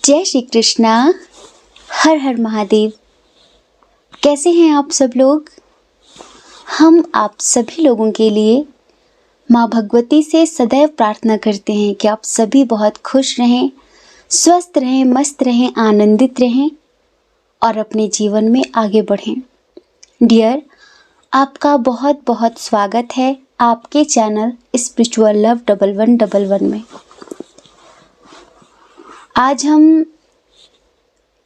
जय श्री कृष्णा। हर हर महादेव। कैसे हैं आप सब लोग? हम आप सभी लोगों के लिए माँ भगवती से सदैव प्रार्थना करते हैं कि आप सभी बहुत खुश रहें, स्वस्थ रहें, मस्त रहें, आनंदित रहें और अपने जीवन में आगे बढ़ें। डियर, आपका बहुत बहुत स्वागत है आपके चैनल स्पिरिचुअल लव 1111 में। आज हम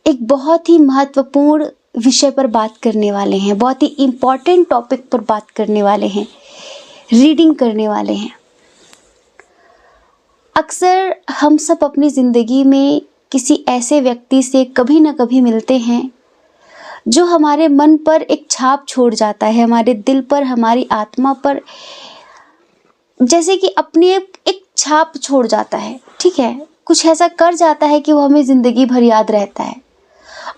एक बहुत ही महत्वपूर्ण विषय पर बात करने वाले हैं, बहुत ही इम्पोर्टेंट टॉपिक पर बात करने वाले हैं, रीडिंग करने वाले हैं। अक्सर हम सब अपनी ज़िंदगी में किसी ऐसे व्यक्ति से कभी ना कभी मिलते हैं जो हमारे मन पर एक छाप छोड़ जाता है, हमारे दिल पर, हमारी आत्मा पर, जैसे कि अपनी एक छाप छोड़ जाता है। ठीक है, कुछ ऐसा कर जाता है कि वो हमें ज़िंदगी भर याद रहता है।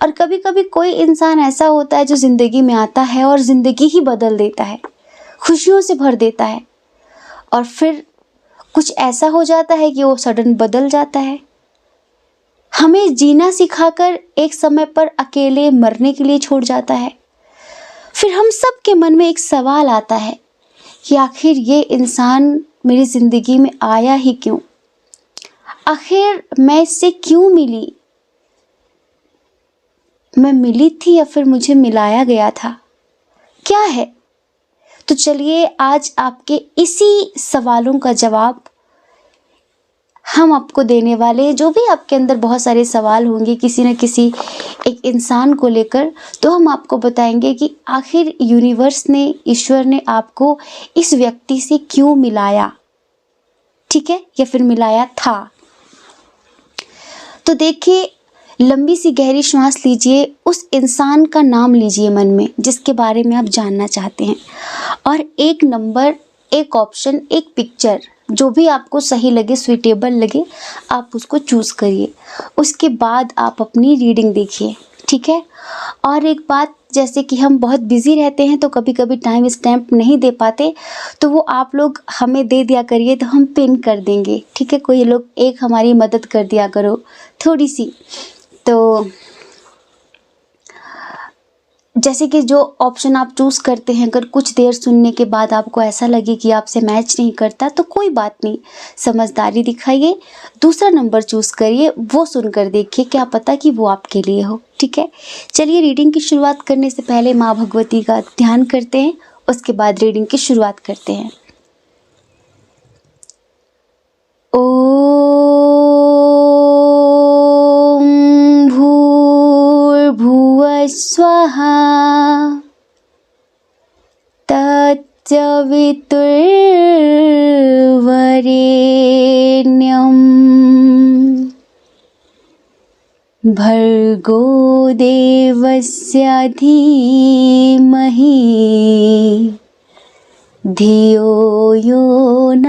और कभी कभी कोई इंसान ऐसा होता है जो ज़िंदगी में आता है और ज़िंदगी ही बदल देता है, खुशियों से भर देता है, और फिर कुछ ऐसा हो जाता है कि वो सडन बदल जाता है, हमें जीना सिखाकर एक समय पर अकेले मरने के लिए छोड़ जाता है। फिर हम सब के मन में एक सवाल आता है कि आखिर ये इंसान मेरी ज़िंदगी में आया ही क्यों? आखिर मैं इससे क्यों मिली? मैं मिली थी या फिर मुझे मिलाया गया था? क्या है? तो चलिए आज आपके इसी सवालों का जवाब हम आपको देने वाले हैं। जो भी आपके अंदर बहुत सारे सवाल होंगे किसी न किसी एक इंसान को लेकर, तो हम आपको बताएंगे कि आखिर यूनिवर्स ने, ईश्वर ने आपको इस व्यक्ति से क्यों मिलाया, ठीक है, या फिर मिलाया था। तो देखिए, लंबी सी गहरी श्वास लीजिए, उस इंसान का नाम लीजिए मन में जिसके बारे में आप जानना चाहते हैं, और एक नंबर, एक ऑप्शन, एक पिक्चर, जो भी आपको सही लगे, सुइटेबल लगे, आप उसको चूज़ करिए। उसके बाद आप अपनी रीडिंग देखिए, ठीक है। और एक बात, जैसे कि हम बहुत बिजी रहते हैं तो कभी कभी टाइम स्टैम्प नहीं दे पाते, तो वो आप लोग हमें दे दिया करिए, तो हम पिन कर देंगे, ठीक है। कोई लोग एक हमारी मदद कर दिया करो थोड़ी सी। तो जैसे कि जो ऑप्शन आप चूज़ करते हैं, अगर कुछ देर सुनने के बाद आपको ऐसा लगे कि आपसे मैच नहीं करता, तो कोई बात नहीं, समझदारी दिखाइए, दूसरा नंबर चूज़ करिए, वो सुनकर देखिए, क्या पता कि वो आपके लिए हो, ठीक है। चलिए, रीडिंग की शुरुआत करने से पहले माँ भगवती का ध्यान करते हैं, उसके बाद रीडिंग की शुरुआत करते हैं। स्वाहा तत्सवितुर्वरेण्यं भर्गो देवस्य धीमहि धियो यो न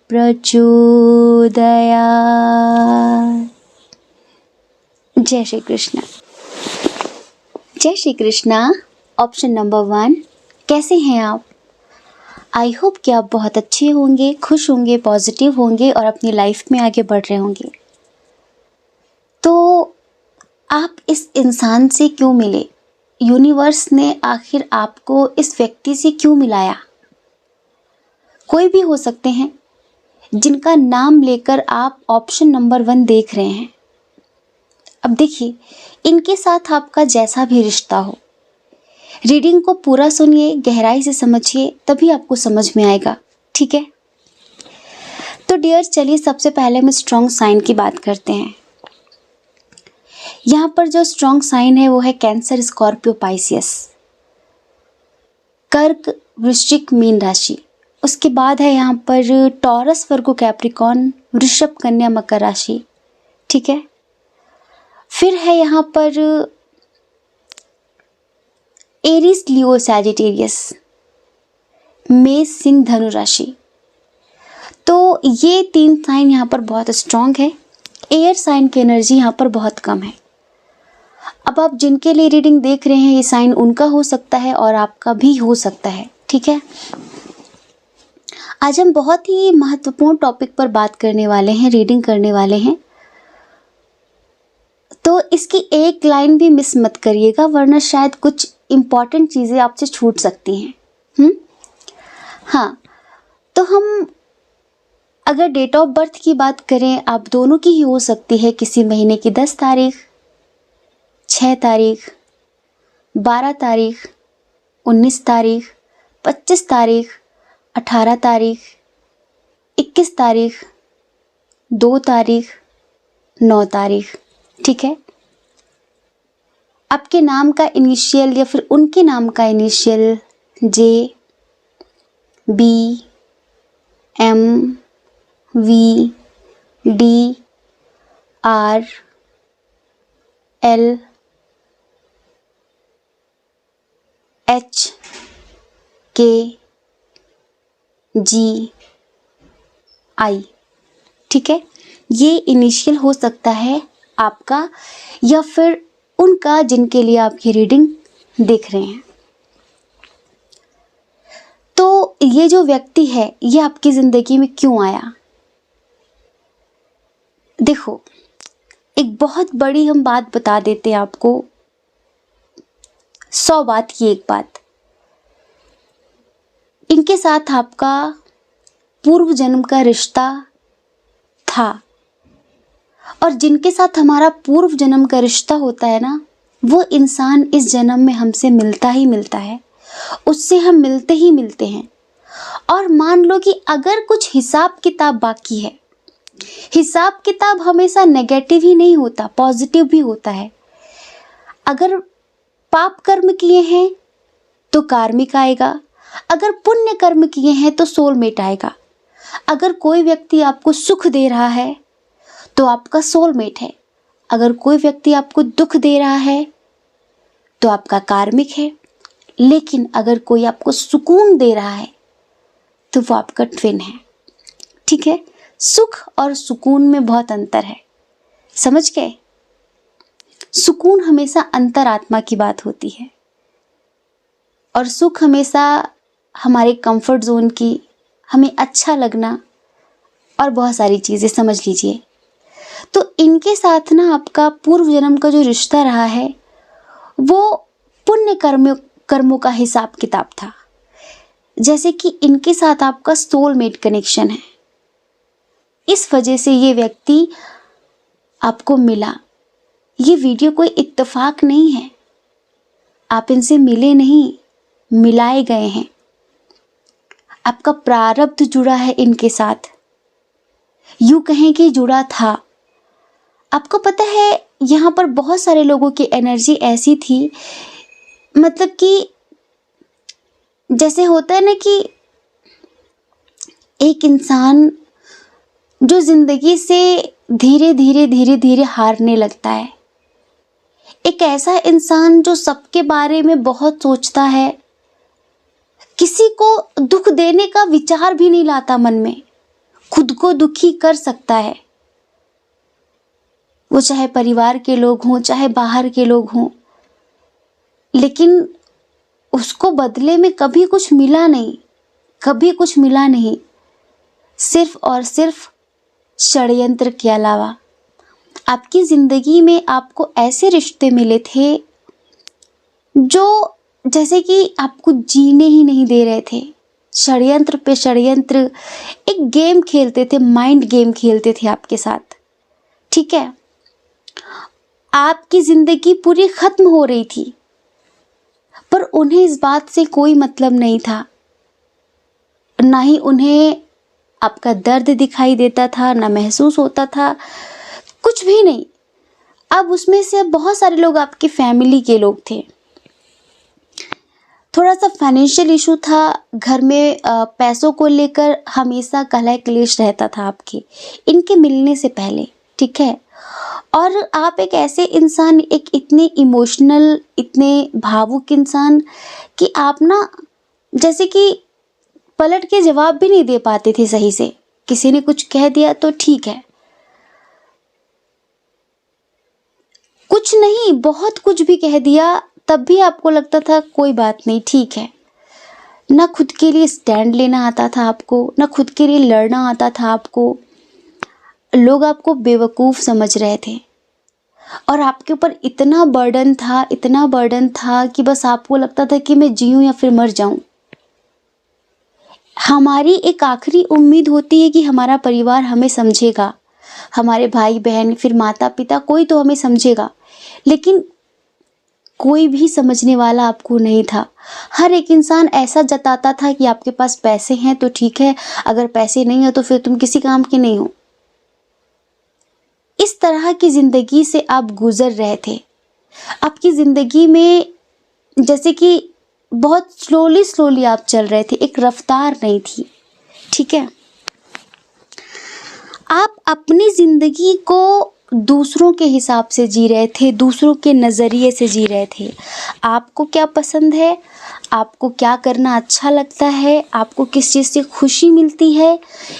प्रचोदयात्। जय श्री कृष्ण। जय श्री कृष्णा। ऑप्शन नंबर 1, कैसे हैं आप? आई होप कि आप बहुत अच्छे होंगे, खुश होंगे, पॉजिटिव होंगे और अपनी लाइफ में आगे बढ़ रहे होंगे। तो आप इस इंसान से क्यों मिले? यूनिवर्स ने आखिर आपको इस व्यक्ति से क्यों मिलाया? कोई भी हो सकते हैं जिनका नाम लेकर आप ऑप्शन नंबर 1 देख रहे हैं। अब देखिए, इनके साथ आपका जैसा भी रिश्ता हो, रीडिंग को पूरा सुनिए, गहराई से समझिए, तभी आपको समझ में आएगा, ठीक है। तो डियर, चलिए सबसे पहले हम स्ट्रॉन्ग साइन की बात करते हैं। यहाँ पर जो स्ट्रॉन्ग साइन है वो है कैंसर, स्कॉर्पियो, पाइसियस, कर्क, वृश्चिक, मीन राशि। उसके बाद है यहाँ पर टॉरस, वर्गो, कैप्रिकॉर्न, वृषभ, कन्या, मकर राशि, ठीक है। फिर है यहाँ पर एरीज, लियो, सैजिटेरियस, मेष, सिंह, धनु राशि। तो ये 3 साइन यहाँ पर बहुत स्ट्रॉन्ग है। एयर साइन की एनर्जी यहाँ पर बहुत कम है। अब आप जिनके लिए रीडिंग देख रहे हैं, ये साइन उनका हो सकता है और आपका भी हो सकता है, ठीक है। आज हम बहुत ही महत्वपूर्ण टॉपिक पर बात करने वाले हैं, रीडिंग करने वाले हैं। तो इसकी एक लाइन भी मिस मत करिएगा, वरना शायद कुछ इम्पॉर्टेंट चीज़ें आपसे छूट सकती हैं। हाँ, तो हम अगर डेट ऑफ बर्थ की बात करें, आप दोनों की ही हो सकती है। किसी महीने की 10 तारीख, 6 तारीख, 12 तारीख, 19 तारीख, 25 तारीख, 18 तारीख, 21 तारीख, 2 तारीख, 9 तारीख। ठीक है। आपके नाम का इनिशियल या फिर उनके नाम का initial J, B, M, V, D, R, L, H, K, G, आई। ठीक है। ये इनिशियल हो सकता है आपका या फिर उनका जिनके लिए आप ये रीडिंग देख रहे हैं। तो ये जो व्यक्ति है ये आपकी ज़िंदगी में क्यों आया? देखो, एक बहुत बड़ी हम बात बता देते हैं आपको, 100 बात की एक बात। इनके साथ आपका पूर्व जन्म का रिश्ता था, और जिनके साथ हमारा पूर्व जन्म का रिश्ता होता है ना, वो इंसान इस जन्म में हमसे मिलता ही मिलता है, उससे हम मिलते ही मिलते हैं। और मान लो कि अगर कुछ हिसाब किताब बाकी है, हिसाब किताब हमेशा नेगेटिव ही नहीं होता, पॉजिटिव भी होता है। अगर पाप कर्म किए हैं तो कार्मिक आएगा, अगर पुण्य कर्म किए हैं तो सोलमेट आएगा। अगर कोई व्यक्ति आपको सुख दे रहा है तो आपका सोलमेट है, अगर कोई व्यक्ति आपको दुख दे रहा है तो आपका कार्मिक है, लेकिन अगर कोई आपको सुकून दे रहा है तो वो आपका ट्विन है। ठीक है। सुख और सुकून में बहुत अंतर है, समझ गए? सुकून हमेशा अंतरात्मा की बात होती है, और सुख हमेशा हमारे कंफर्ट जोन की, हमें अच्छा लगना और बहुत सारी चीज़ें, समझ लीजिए। तो इनके साथ ना आपका पूर्व जन्म का जो रिश्ता रहा है वो पुण्य कर्मों का हिसाब किताब था। जैसे कि इनके साथ आपका सोलमेट कनेक्शन है, इस वजह से ये व्यक्ति आपको मिला। ये वीडियो कोई इत्तेफाक नहीं है, आप इनसे मिले नहीं, मिलाए गए हैं। आपका प्रारब्ध जुड़ा है इनके साथ, यूं कहें कि जुड़ा था। आपको पता है यहाँ पर बहुत सारे लोगों की एनर्जी ऐसी थी, मतलब कि जैसे होता है ना कि एक इंसान जो जिंदगी से धीरे धीरे हारने लगता है, एक ऐसा इंसान जो सबके बारे में बहुत सोचता है, किसी को दुख देने का विचार भी नहीं लाता मन में, खुद को दुखी कर सकता है, वो चाहे परिवार के लोग हों चाहे बाहर के लोग हों, लेकिन उसको बदले में कभी कुछ मिला नहीं, कभी कुछ मिला नहीं, सिर्फ और सिर्फ षड्यंत्र के अलावा। आपकी ज़िंदगी में आपको ऐसे रिश्ते मिले थे जो जैसे कि आपको जीने ही नहीं दे रहे थे, षड्यंत्र पे षड्यंत्र, एक गेम खेलते थे, माइंड गेम खेलते थे आपके साथ। ठीक है। आपकी ज़िंदगी पूरी ख़त्म हो रही थी, पर उन्हें इस बात से कोई मतलब नहीं था, ना ही उन्हें आपका दर्द दिखाई देता था, ना महसूस होता था, कुछ भी नहीं। अब उसमें से बहुत सारे लोग आपकी फैमिली के लोग थे, थोड़ा सा फाइनेंशियल इशू था घर में, पैसों को लेकर हमेशा कलह क्लेश रहता था आपके इनके मिलने से पहले। ठीक है। और आप एक ऐसे इंसान, एक इतने इमोशनल, इतने भावुक इंसान कि आप ना जैसे कि पलट के जवाब भी नहीं दे पाते थे सही से। किसी ने कुछ कह दिया तो ठीक है, कुछ नहीं बहुत कुछ भी कह दिया तब भी आपको लगता था कोई बात नहीं, ठीक है। ना खुद के लिए स्टैंड लेना आता था आपको, ना खुद के लिए लड़ना आता था आपको। लोग आपको बेवकूफ़ समझ रहे थे। और आपके ऊपर इतना बर्डन था कि बस आपको लगता था कि मैं जीऊँ या फिर मर जाऊँ। हमारी एक आखिरी उम्मीद होती है कि हमारा परिवार हमें समझेगा, हमारे भाई-बहन, फिर माता-पिता, कोई तो हमें समझेगा। लेकिन कोई भी समझने वाला आपको नहीं था। हर एक इंसान ऐसा जताता था कि आपके पास पैसे हैं तो ठीक है, अगर पैसे नहीं है तो फिर तुम किसी काम के नहीं हो। इस तरह की ज़िंदगी से आप गुज़र रहे थे। आपकी ज़िंदगी में जैसे कि बहुत स्लोली आप चल रहे थे, एक रफ्तार नहीं थी, ठीक है? आप अपनी ज़िंदगी को दूसरों के हिसाब से जी रहे थे, दूसरों के नज़रिए से जी रहे थे। आपको क्या पसंद है, आपको क्या करना अच्छा लगता है, आपको किस चीज़ से खुशी मिलती है,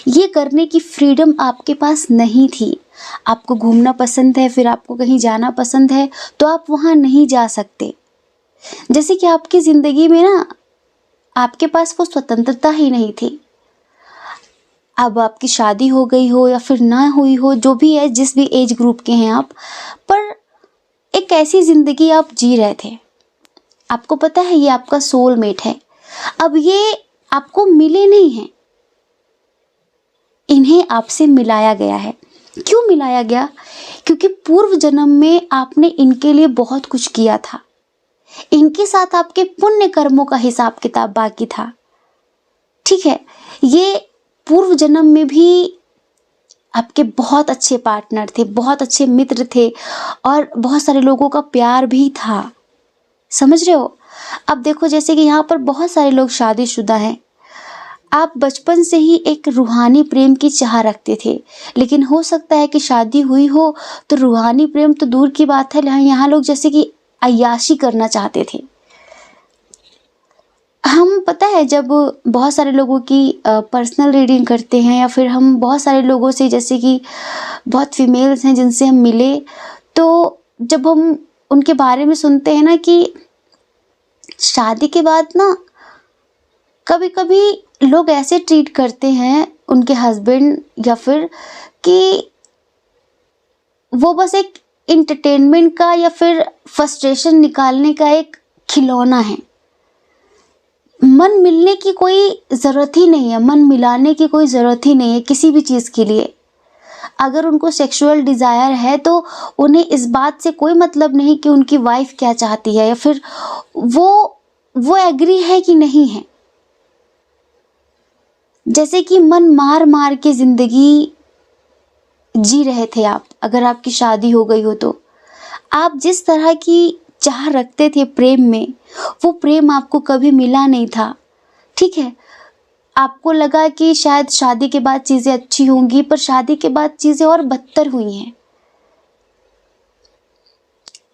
ये करने की फ्रीडम आपके पास नहीं थी। आपको घूमना पसंद है, फिर आपको कहीं जाना पसंद है, तो आप वहाँ नहीं जा सकते। जैसे कि आपकी ज़िंदगी में ना, आपके पास वो स्वतंत्रता ही नहीं थी। अब आपकी शादी हो गई हो या फिर ना हुई हो, जो भी है, जिस भी एज ग्रुप के हैं आप, पर एक ऐसी ज़िंदगी आप जी रहे थे। आपको पता है ये आपका सोलमेट है। अब ये आपको मिले नहीं हैं, इन्हें आपसे मिलाया गया है। क्यों मिलाया गया? क्योंकि पूर्व जन्म में आपने इनके लिए बहुत कुछ किया था। इनके साथ आपके पुण्य कर्मों का हिसाब किताब बाकी था, ठीक है? ये पूर्व जन्म में भी आपके बहुत अच्छे पार्टनर थे, बहुत अच्छे मित्र थे और बहुत सारे लोगों का प्यार भी था। समझ रहे हो? अब देखो, जैसे कि यहाँ पर बहुत सारे लोग शादीशुदा हैं। आप बचपन से ही एक रूहानी प्रेम की चाह रखते थे, लेकिन हो सकता है कि शादी हुई हो तो रूहानी प्रेम तो दूर की बात है, यहाँ लोग जैसे कि अय्याशी करना चाहते थे। हम पता है जब बहुत सारे लोगों की पर्सनल रीडिंग करते हैं या फिर हम बहुत सारे लोगों से, जैसे कि बहुत फीमेल्स हैं जिनसे हम मिले, तो जब हम उनके बारे में सुनते हैं ना कि शादी के बाद ना कभी-कभी लोग ऐसे ट्रीट करते हैं उनके हस्बैंड, या फिर कि वो बस एक एंटरटेनमेंट का या फिर फ्रस्ट्रेशन निकालने का एक खिलौना है। मन मिलने की कोई ज़रूरत ही नहीं है, मन मिलाने की कोई ज़रूरत ही नहीं है किसी भी चीज़ के लिए। अगर उनको सेक्सुअल डिज़ायर है तो उन्हें इस बात से कोई मतलब नहीं कि उनकी वाइफ क्या चाहती है या फिर वो एग्री है कि नहीं है। जैसे कि मन मार मार के ज़िंदगी जी रहे थे आप, अगर आपकी शादी हो गई हो तो। आप जिस तरह की चाह रखते थे प्रेम में, वो प्रेम आपको कभी मिला नहीं था, ठीक है? आपको लगा कि शायद शादी के बाद चीज़ें अच्छी होंगी, पर शादी के बाद चीज़ें और बदतर हुई हैं।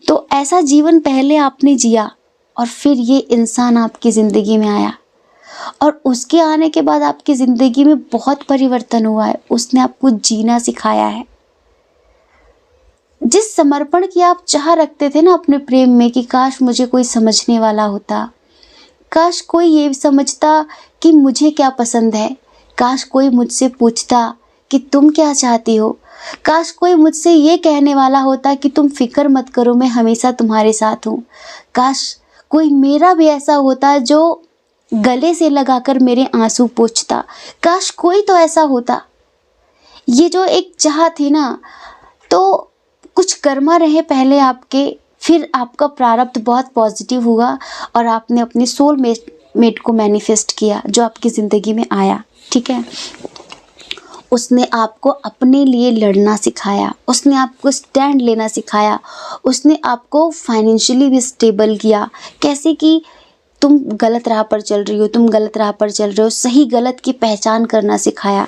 तो ऐसा जीवन पहले आपने जिया और फिर ये इंसान आपकी ज़िंदगी में आया, और उसके आने के बाद आपकी ज़िंदगी में बहुत परिवर्तन हुआ है। उसने आपको जीना सिखाया है। जिस समर्पण की आप चाह रखते थे ना अपने प्रेम में कि काश मुझे कोई समझने वाला होता, काश कोई ये समझता कि मुझे क्या पसंद है, काश कोई मुझसे पूछता कि तुम क्या चाहती हो, काश कोई मुझसे ये कहने वाला होता कि तुम फिक्र मत करो, मैं हमेशा तुम्हारे साथ हूँ। काश कोई मेरा भी ऐसा होता जो गले से लगाकर मेरे आंसू पोंछता। काश कोई तो ऐसा होता। ये जो एक चाह थी ना, तो कुछ कर्मा रहे पहले आपके, फिर आपका प्रारब्ध बहुत पॉजिटिव हुआ और आपने अपने सोल मेट को मैनिफेस्ट किया जो आपकी ज़िंदगी में आया, ठीक है? उसने आपको अपने लिए लड़ना सिखाया, उसने आपको स्टैंड लेना सिखाया, उसने आपको फाइनेंशियली भी स्टेबल किया। कैसे कि तुम गलत राह पर चल रही हो, तुम गलत राह पर चल रहे हो, सही गलत की पहचान करना सिखाया।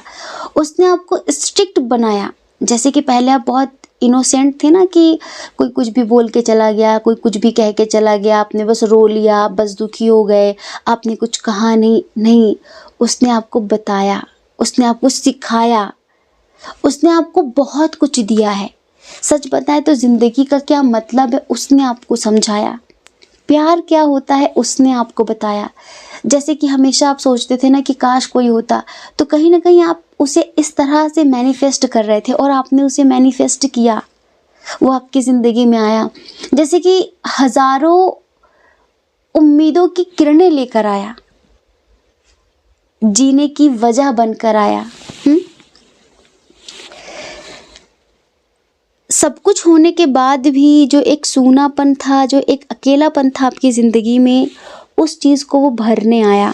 उसने आपको स्ट्रिक्ट बनाया। जैसे कि पहले आप बहुत इनोसेंट थे ना कि कोई कुछ भी बोल के चला गया, कोई कुछ भी कह के चला गया, आपने बस रो लिया, आप बस दुखी हो गए, आपने कुछ कहा नहीं। उसने आपको बताया, उसने आपको सिखाया, उसने आपको बहुत कुछ दिया है। सच बताएं तो ज़िंदगी का क्या मतलब है उसने आपको समझाया। प्यार क्या होता है उसने आपको बताया। जैसे कि हमेशा आप सोचते थे ना कि काश कोई होता, तो कहीं ना कहीं आप उसे इस तरह से मैनिफेस्ट कर रहे थे और आपने उसे मैनिफेस्ट किया। वो आपकी ज़िंदगी में आया, जैसे कि हज़ारों उम्मीदों की किरणें लेकर आया, जीने की वजह बनकर आया। सब कुछ होने के बाद भी जो एक सूनापन था, जो एक अकेलापन था आपकी ज़िंदगी में, उस चीज़ को वो भरने आया।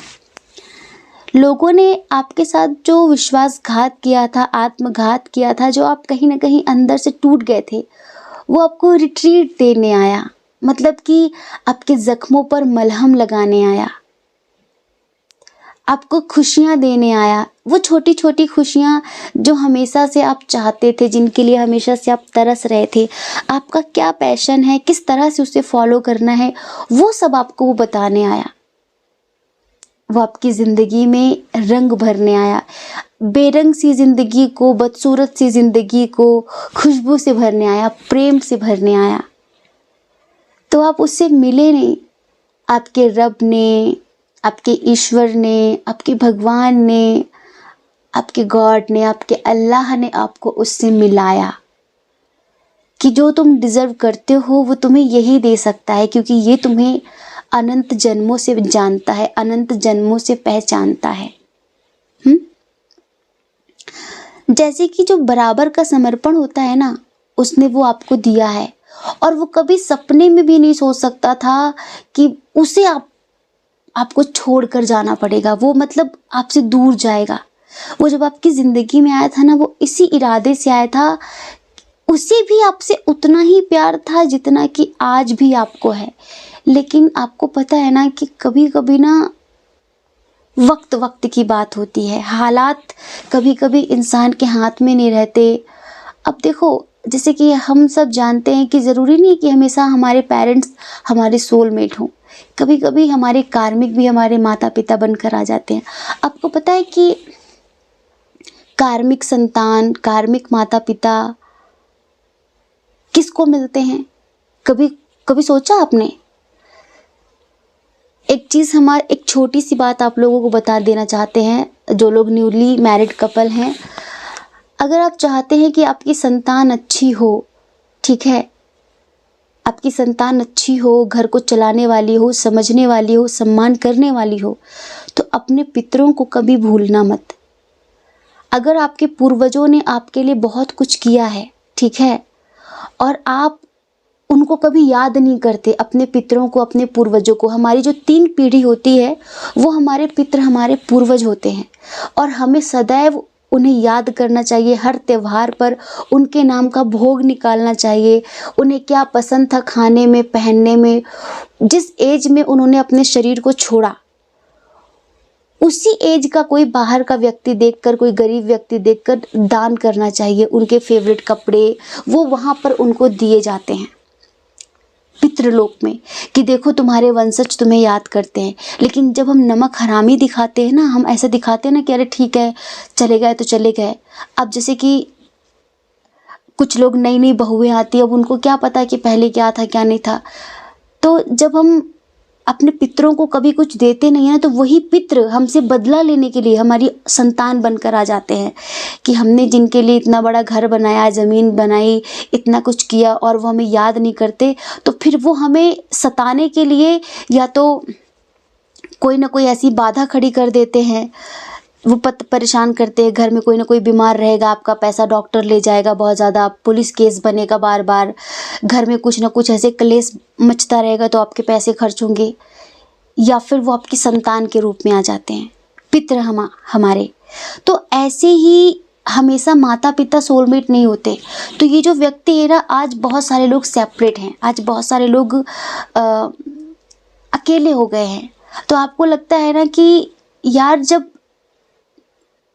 लोगों ने आपके साथ जो विश्वासघात किया था, आत्मघात किया था, जो आप कहीं ना कहीं अंदर से टूट गए थे, वो आपको रिट्रीट देने आया, मतलब कि आपके जख्मों पर मलहम लगाने आया, आपको खुशियाँ देने आया। वो छोटी छोटी खुशियाँ जो हमेशा से आप चाहते थे, जिनके लिए हमेशा से आप तरस रहे थे, आपका क्या पैशन है, किस तरह से उसे फॉलो करना है, वो सब आपको वो बताने आया। वो आपकी ज़िंदगी में रंग भरने आया, बेरंग सी ज़िंदगी को, बदसूरत सी ज़िंदगी को खुशबू से भरने आया, प्रेम से भरने आया। तो आप उससे मिले नहीं, आपके रब ने, आपके ईश्वर ने, आपके भगवान ने, आपके गॉड ने, आपके अल्लाह ने आपको उससे मिलाया कि जो तुम डिज़र्व करते हो वो तुम्हें यही दे सकता है, क्योंकि ये तुम्हें अनंत जन्मों से जानता है, अनंत जन्मों से पहचानता है। जैसे कि जो बराबर का समर्पण होता है ना, उसने वो आपको दिया है, और वो कभी सपने में भी नहीं सोच सकता था कि उसे आपको छोड़कर जाना पड़ेगा, वो मतलब आपसे दूर जाएगा। वो जब आपकी ज़िंदगी में आया था ना, वो इसी इरादे से आया था, उसे भी आपसे उतना ही प्यार था जितना कि आज भी आपको है। लेकिन आपको पता है ना कि कभी कभी ना वक्त वक्त की बात होती है, हालात कभी कभी इंसान के हाथ में नहीं रहते। अब देखो, जैसे कि हम सब जानते हैं कि ज़रूरी नहीं कि हमेशा हमारे पेरेंट्स हमारे सोलमेट हों, कभी कभी हमारे कार्मिक भी हमारे माता पिता बनकर आ जाते हैं। आपको पता है कि कार्मिक संतान, कार्मिक माता पिता किसको मिलते हैं? कभी कभी सोचा आपने? एक चीज़, एक छोटी सी बात आप लोगों को बता देना चाहते हैं, जो लोग न्यूली मैरिड कपल हैं। अगर आप चाहते हैं कि आपकी संतान अच्छी हो, ठीक है, आपकी संतान अच्छी हो, घर को चलाने वाली हो, समझने वाली हो, सम्मान करने वाली हो, तो अपने पितरों को कभी भूलना मत। अगर आपके पूर्वजों ने आपके लिए बहुत कुछ किया है, ठीक है, और आप उनको कभी याद नहीं करते, अपने पितरों को, अपने पूर्वजों को, हमारी जो 3 पीढ़ी होती है वो हमारे पितर, हमारे पूर्वज होते हैं, और हमें सदैव उन्हें याद करना चाहिए। हर त्योहार पर उनके नाम का भोग निकालना चाहिए। उन्हें क्या पसंद था खाने में, पहनने में, जिस एज में उन्होंने अपने शरीर को छोड़ा, उसी एज का कोई बाहर का व्यक्ति देखकर, कोई गरीब व्यक्ति देखकर दान करना चाहिए। उनके फेवरेट कपड़े वो वहाँ पर उनको दिए जाते हैं पितृलोक में, कि देखो तुम्हारे वंशज तुम्हें याद करते हैं। लेकिन जब हम नमक हरामी दिखाते हैं ना, हम ऐसा दिखाते हैं ना कि अरे ठीक है, चले गए तो चले गए। अब जैसे कि कुछ लोग, नई नई बहुएं आती है, अब उनको क्या पता कि पहले क्या था क्या नहीं था। तो जब हम अपने पितरों को कभी कुछ देते नहीं है, तो वही पितृ हमसे बदला लेने के लिए हमारी संतान बनकर आ जाते हैं, कि हमने जिनके लिए इतना बड़ा घर बनाया, ज़मीन बनाई, इतना कुछ किया, और वो हमें याद नहीं करते। तो फिर वो हमें सताने के लिए या तो कोई ना कोई ऐसी बाधा खड़ी कर देते हैं, वो परेशान करते हैं। घर में कोई ना कोई बीमार रहेगा, आपका पैसा डॉक्टर ले जाएगा बहुत ज़्यादा, पुलिस केस बनेगा बार बार, घर में कुछ ना कुछ ऐसे क्लेश मचता रहेगा तो आपके पैसे खर्च होंगे। या फिर वो आपकी संतान के रूप में आ जाते हैं, पितृ हमारे। तो ऐसे ही हमेशा माता पिता सोलमेट नहीं होते। तो ये जो व्यक्ति है ना, आज बहुत सारे लोग सेपरेट हैं, आज बहुत सारे लोग अकेले हो गए हैं। तो आपको लगता है ना कि यार, जब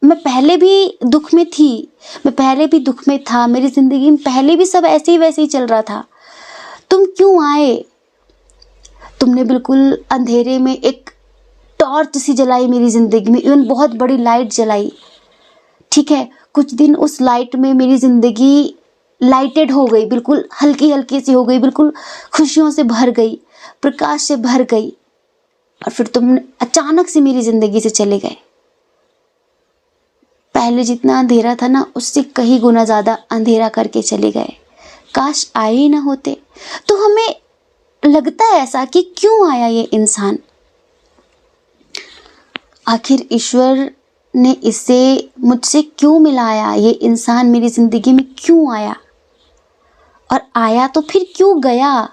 मैं पहले भी दुख में थी, मैं पहले भी दुख में था, मेरी ज़िंदगी में पहले भी सब ऐसे ही वैसे ही चल रहा था, तुम क्यों आए? तुमने बिल्कुल अंधेरे में एक टॉर्च सी जलाई मेरी ज़िंदगी में, इवन बहुत बड़ी लाइट जलाई, ठीक है। कुछ दिन उस लाइट में मेरी ज़िंदगी लाइटेड हो गई, बिल्कुल हल्की हल्की सी हो गई, बिल्कुल खुशियों से भर गई, प्रकाश से भर गई, और फिर तुम अचानक से मेरी ज़िंदगी से चले गए। पहले जितना अंधेरा था ना, उससे कहीं गुना ज़्यादा अंधेरा करके चले गए। काश आए ही ना होते। तो हमें लगता है ऐसा कि क्यों आया ये इंसान, आखिर ईश्वर ने इसे मुझसे क्यों मिलाया, ये इंसान मेरी ज़िंदगी में क्यों आया, और आया तो फिर क्यों गया,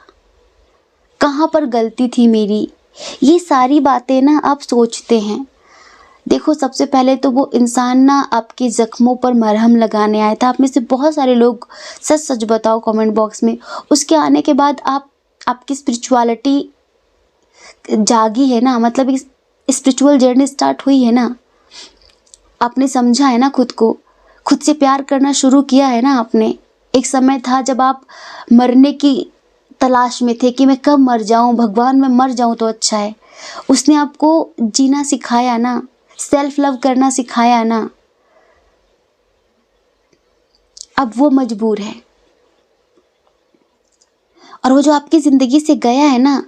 कहाँ पर गलती थी मेरी। ये सारी बातें ना आप सोचते हैं। देखो, सबसे पहले तो वो इंसान ना आपके ज़ख्मों पर मरहम लगाने आया था। आप में से बहुत सारे लोग सच सच बताओ कमेंट बॉक्स में, उसके आने के बाद आपकी स्पिरिचुअलिटी जागी है ना, मतलब स्पिरिचुअल जर्नी स्टार्ट हुई है ना, आपने समझा है ना खुद को, खुद से प्यार करना शुरू किया है ना आपने। एक समय था जब आप मरने की तलाश में थे कि मैं कब मर जाऊं, भगवान मैं मर जाऊं तो अच्छा है। उसने आपको जीना सिखाया ना, सेल्फ लव करना सिखाया ना। अब वो मजबूर है, और वो जो आपकी ज़िंदगी से गया है ना,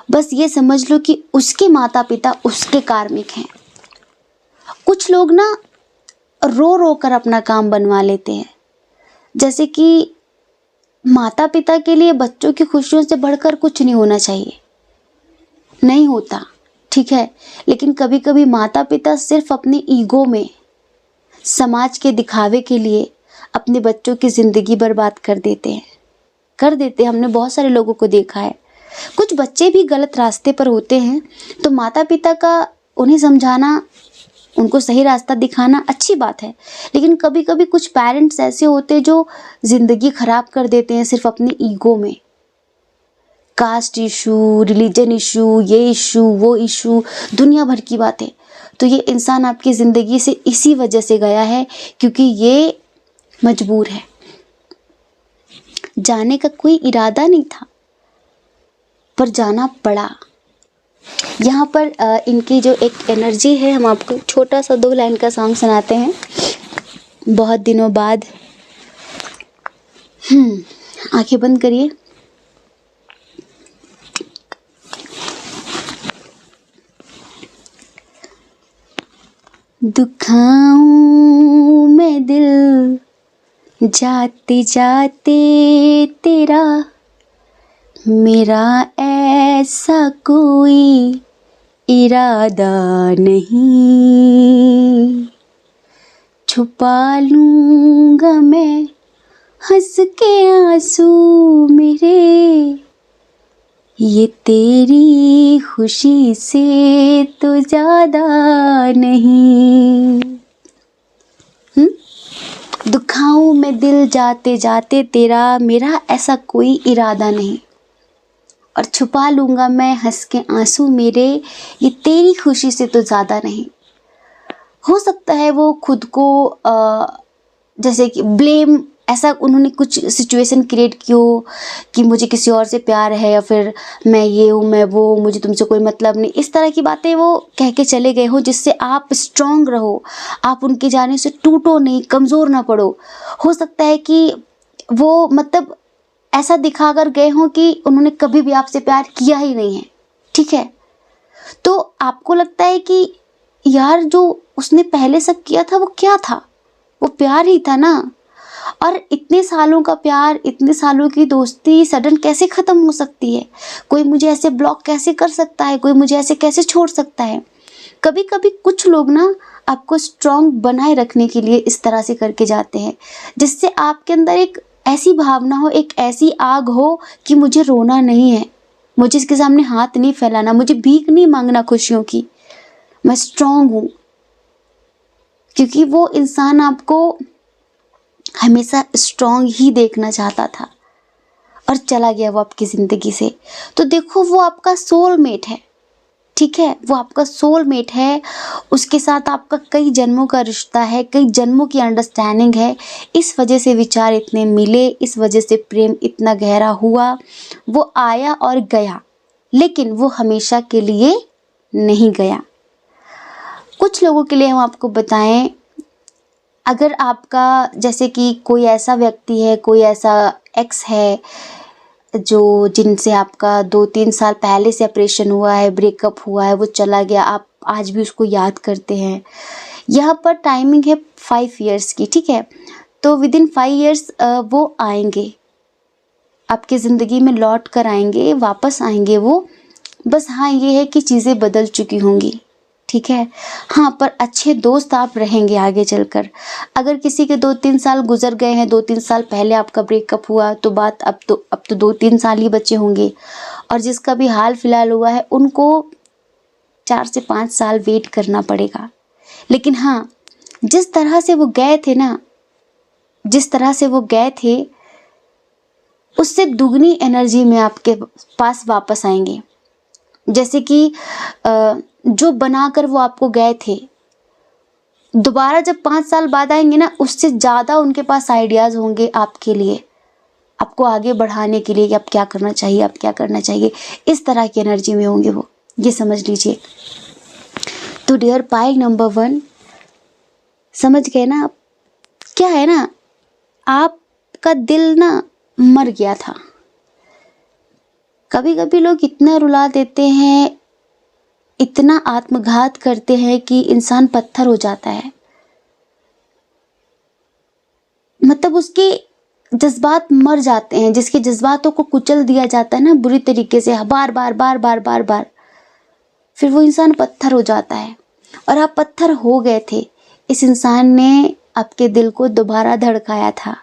बस ये समझ लो कि उसके माता पिता उसके कार्मिक हैं। कुछ लोग ना रो रो कर अपना काम बनवा लेते हैं, जैसे कि माता पिता के लिए बच्चों की खुशियों से बढ़कर कुछ नहीं होना चाहिए, नहीं होता, ठीक है। लेकिन कभी कभी माता पिता सिर्फ अपने ईगो में, समाज के दिखावे के लिए अपने बच्चों की ज़िंदगी बर्बाद कर देते हैं, हमने बहुत सारे लोगों को देखा है। कुछ बच्चे भी गलत रास्ते पर होते हैं, तो माता पिता का उन्हें समझाना, उनको सही रास्ता दिखाना अच्छी बात है। लेकिन कभी कभी कुछ पेरेंट्स ऐसे होते हैं जो ज़िंदगी ख़राब कर देते हैं सिर्फ अपने ईगो में। कास्ट इशू, रिलीजन इशू, ये इशू, वो इशू, दुनिया भर की बातें। तो ये इंसान आपकी ज़िंदगी से इसी वजह से गया है क्योंकि ये मजबूर है। जाने का कोई इरादा नहीं था, पर जाना पड़ा। यहाँ पर इनकी जो एक एनर्जी है, हम आपको छोटा सा 2 लाइन का सॉन्ग सुनाते हैं बहुत दिनों बाद। आंखें बंद करिए। दुखाऊं मैं दिल जाते जाते तेरा, मेरा ऐसा कोई इरादा नहीं, छुपा लूँगा मैं हंस के आंसू मेरे, ये तेरी खुशी से तो ज़्यादा नहीं। दुखाऊं मैं दिल जाते जाते तेरा, मेरा ऐसा कोई इरादा नहीं, और छुपा लूँगा मैं हंस के आंसू मेरे, ये तेरी खुशी से तो ज़्यादा नहीं। हो सकता है वो खुद को जैसे कि ब्लेम, ऐसा उन्होंने कुछ सिचुएशन क्रिएट की हो कि मुझे किसी और से प्यार है, या फिर मैं ये हूँ, मैं वो, मुझे तुमसे कोई मतलब नहीं, इस तरह की बातें वो कह के चले गए हो, जिससे आप स्ट्रांग रहो, आप उनके जाने से टूटो नहीं, कमज़ोर ना पड़ो। हो सकता है कि वो मतलब ऐसा दिखा कर गए हों कि उन्होंने कभी भी आपसे प्यार किया ही नहीं है, ठीक है। तो आपको लगता है कि यार जो उसने पहले सब किया था वो क्या था, वो प्यार ही था ना। और इतने सालों का प्यार, इतने सालों की दोस्ती सडन कैसे ख़त्म हो सकती है? कोई मुझे ऐसे ब्लॉक कैसे कर सकता है? कोई मुझे ऐसे कैसे छोड़ सकता है? कभी कभी कुछ लोग ना आपको स्ट्रांग बनाए रखने के लिए इस तरह से करके जाते हैं, जिससे आपके अंदर एक ऐसी भावना हो, एक ऐसी आग हो कि मुझे रोना नहीं है, मुझे इसके सामने हाथ नहीं फैलाना, मुझे भीख नहीं मांगना खुशियों की, मैं स्ट्रांग हूँ। क्योंकि वो इंसान आपको हमेशा स्ट्रांग ही देखना चाहता था और चला गया वो आपकी ज़िंदगी से। तो देखो, वो आपका सोलमेट है, ठीक है, वो आपका सोलमेट है, उसके साथ आपका कई जन्मों का रिश्ता है, कई जन्मों की अंडरस्टैंडिंग है। इस वजह से विचार इतने मिले, इस वजह से प्रेम इतना गहरा हुआ। वो आया और गया, लेकिन वो हमेशा के लिए नहीं गया। कुछ लोगों के लिए हम आपको बताएं, अगर आपका जैसे कि कोई ऐसा व्यक्ति है, कोई ऐसा एक्स है जो जिनसे आपका 2-3 साल पहले सेपरेशन हुआ है, ब्रेकअप हुआ है, वो चला गया, आप आज भी उसको याद करते हैं। यहाँ पर टाइमिंग है 5 इयर्स की, ठीक है। तो विदिन 5 इयर्स वो आएंगे, आपकी ज़िंदगी में लौट कर आएंगे, वापस आएंगे वो। बस हाँ ये है कि चीज़ें बदल चुकी होंगी, ठीक है। हाँ, पर अच्छे दोस्त आप रहेंगे आगे चलकर। अगर किसी के 2-3 साल गुजर गए हैं, 2-3 साल पहले आपका ब्रेकअप हुआ, तो बात अब तो 2-3 साल ही बचे होंगे। और जिसका भी हाल फिलहाल हुआ है उनको 4 से 5 साल वेट करना पड़ेगा। लेकिन हाँ, जिस तरह से वो गए थे ना, जिस तरह से वो गए थे, उससे दुगनी एनर्जी में आपके पास वापस आएंगे। जैसे कि जो बनाकर वो आपको गए थे, दोबारा जब 5 साल बाद आएंगे ना, उससे ज़्यादा उनके पास आइडियाज़ होंगे आपके लिए, आपको आगे बढ़ाने के लिए कि आप क्या करना चाहिए, आप क्या करना चाहिए। इस तरह की एनर्जी में होंगे वो, ये समझ लीजिए। तो डियर पाइल नंबर 1, समझ गए ना आप? क्या है ना, आपका दिल ना मर गया था। कभी कभी लोग इतना रुला देते हैं, इतना आत्मघात करते हैं कि इंसान पत्थर हो जाता है। मतलब उसके जज्बात मर जाते हैं, जिसके जज्बातों को कुचल दिया जाता है ना बुरी तरीके से, बार बार बार बार बार बार, फिर वो इंसान पत्थर हो जाता है। और आप पत्थर हो गए थे। इस इंसान ने आपके दिल को दोबारा धड़काया था,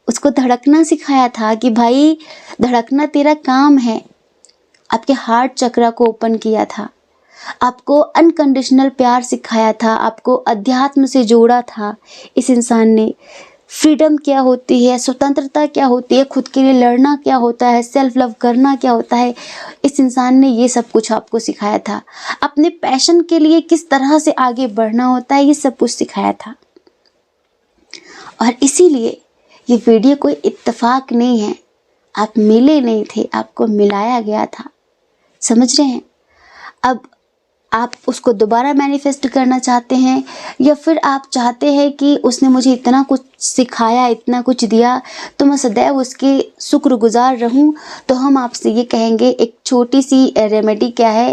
उसको धड़कना सिखाया था कि भाई धड़कना तेरा काम है। आपके हार्ट चक्र को ओपन किया था, आपको अनकंडीशनल प्यार सिखाया था, आपको अध्यात्म से जोड़ा था इस इंसान ने। फ्रीडम क्या होती है, स्वतंत्रता क्या होती है, खुद के लिए लड़ना क्या होता है, सेल्फ लव करना क्या होता है, इस इंसान ने ये सब कुछ आपको सिखाया था। अपने पैशन के लिए किस तरह से आगे बढ़ना होता है, ये सब कुछ सिखाया था। और इसीलिए ये वीडियो कोई इत्तेफाक नहीं है, आप मिले नहीं थे, आपको मिलाया गया था। समझ रहे हैं? अब आप उसको दोबारा मैनिफेस्ट करना चाहते हैं, या फिर आप चाहते हैं कि उसने मुझे इतना कुछ सिखाया, इतना कुछ दिया, तो मैं सदैव उसके शुक्रगुजार रहूं। तो हम आपसे ये कहेंगे, एक छोटी सी रेमेडी क्या है,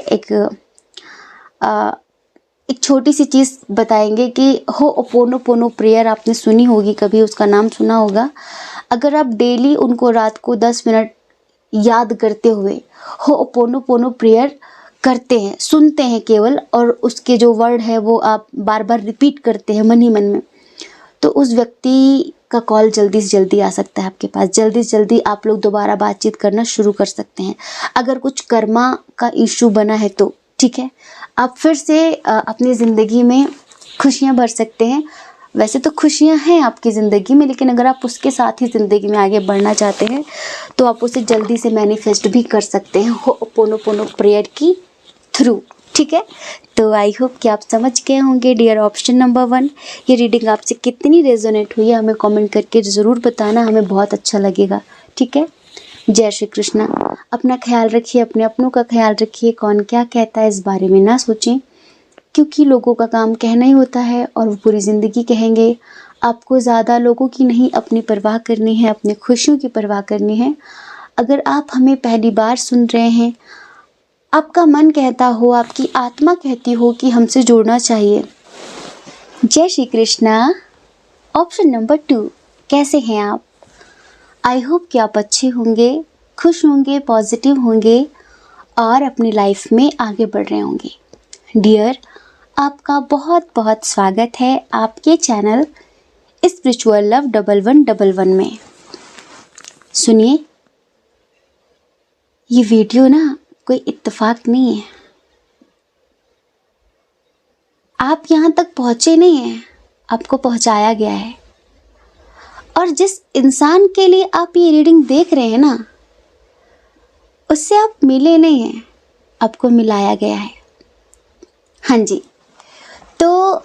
एक छोटी सी चीज़ बताएंगे कि होओपोनोपोनो प्रेयर आपने सुनी होगी, कभी उसका नाम सुना होगा। अगर आप डेली उनको रात को 10 मिनट याद करते हुए होओपोनोपोनो प्रेयर करते हैं, सुनते हैं केवल, और उसके जो वर्ड है वो आप बार बार रिपीट करते हैं मन ही मन में, तो उस व्यक्ति का कॉल जल्दी से जल्दी आ सकता है आपके पास। जल्दी से जल्दी आप लोग दोबारा बातचीत करना शुरू कर सकते हैं। अगर कुछ कर्मा का इशू बना है तो ठीक है, आप फिर से अपनी ज़िंदगी में खुशियाँ भर सकते हैं। वैसे तो खुशियाँ हैं आपकी ज़िंदगी में, लेकिन अगर आप उसके साथ ही ज़िंदगी में आगे बढ़ना चाहते हैं तो आप उसे जल्दी से मैनिफेस्ट भी कर सकते हैं होओपोनोपोनो प्रेयर की थ्रू। ठीक है, तो आई होप कि आप समझ गए होंगे डियर ऑप्शन नंबर 1। ये रीडिंग आपसे कितनी रेजोनेट हुई है हमें कमेंट करके ज़रूर बताना, हमें बहुत अच्छा लगेगा। ठीक है, जय श्री कृष्णा। अपना ख्याल रखिए, अपने अपनों का ख्याल रखिए। कौन क्या कहता है इस बारे में ना सोचें, क्योंकि लोगों का काम कहना ही होता है और वो पूरी ज़िंदगी कहेंगे। आपको ज़्यादा लोगों की नहीं, अपनी परवाह करनी है, अपनी खुशियों की परवाह करनी है। अगर आप हमें पहली बार सुन रहे हैं, आपका मन कहता हो, आपकी आत्मा कहती हो कि हमसे जुड़ना चाहिए, जय श्री कृष्णा। ऑप्शन नंबर 2, कैसे हैं आप? आई होप कि आप अच्छे होंगे, खुश होंगे, पॉजिटिव होंगे और अपनी लाइफ में आगे बढ़ रहे होंगे। डियर, आपका बहुत बहुत स्वागत है आपके चैनल स्पिरिचुअल लव 1111 में। सुनिए, ये वीडियो ना कोई इत्तेफाक नहीं है। आप यहाँ तक पहुँचे नहीं हैं, आपको पहुँचाया गया है। और जिस इंसान के लिए आप ये रीडिंग देख रहे हैं ना, उससे आप मिले नहीं हैं, आपको मिलाया गया है। हाँ जी, तो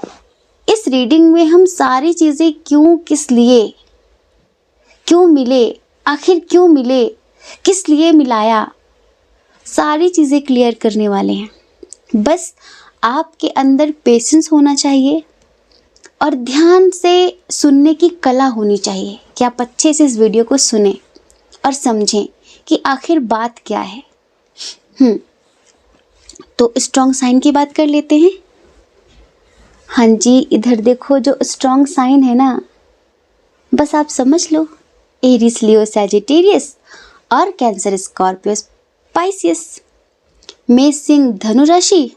इस रीडिंग में हम सारी चीज़ें क्यों, किस लिए, क्यों मिले, आखिर क्यों मिले, किस लिए मिलाया, सारी चीज़ें क्लियर करने वाले हैं। बस आपके अंदर पेशेंस होना चाहिए और ध्यान से सुनने की कला होनी चाहिए कि आप अच्छे से इस वीडियो को सुने और समझें कि आखिर बात क्या है। तो स्ट्रॉन्ग साइन की बात कर लेते हैं। हाँ जी, इधर देखो, जो स्ट्रॉन्ग साइन है ना, बस आप समझ लो एरीज, लियो, सैजिटेरियस और कैंसर स्कॉर्पियो स्पाइसियस, मेष सिंह धनु राशि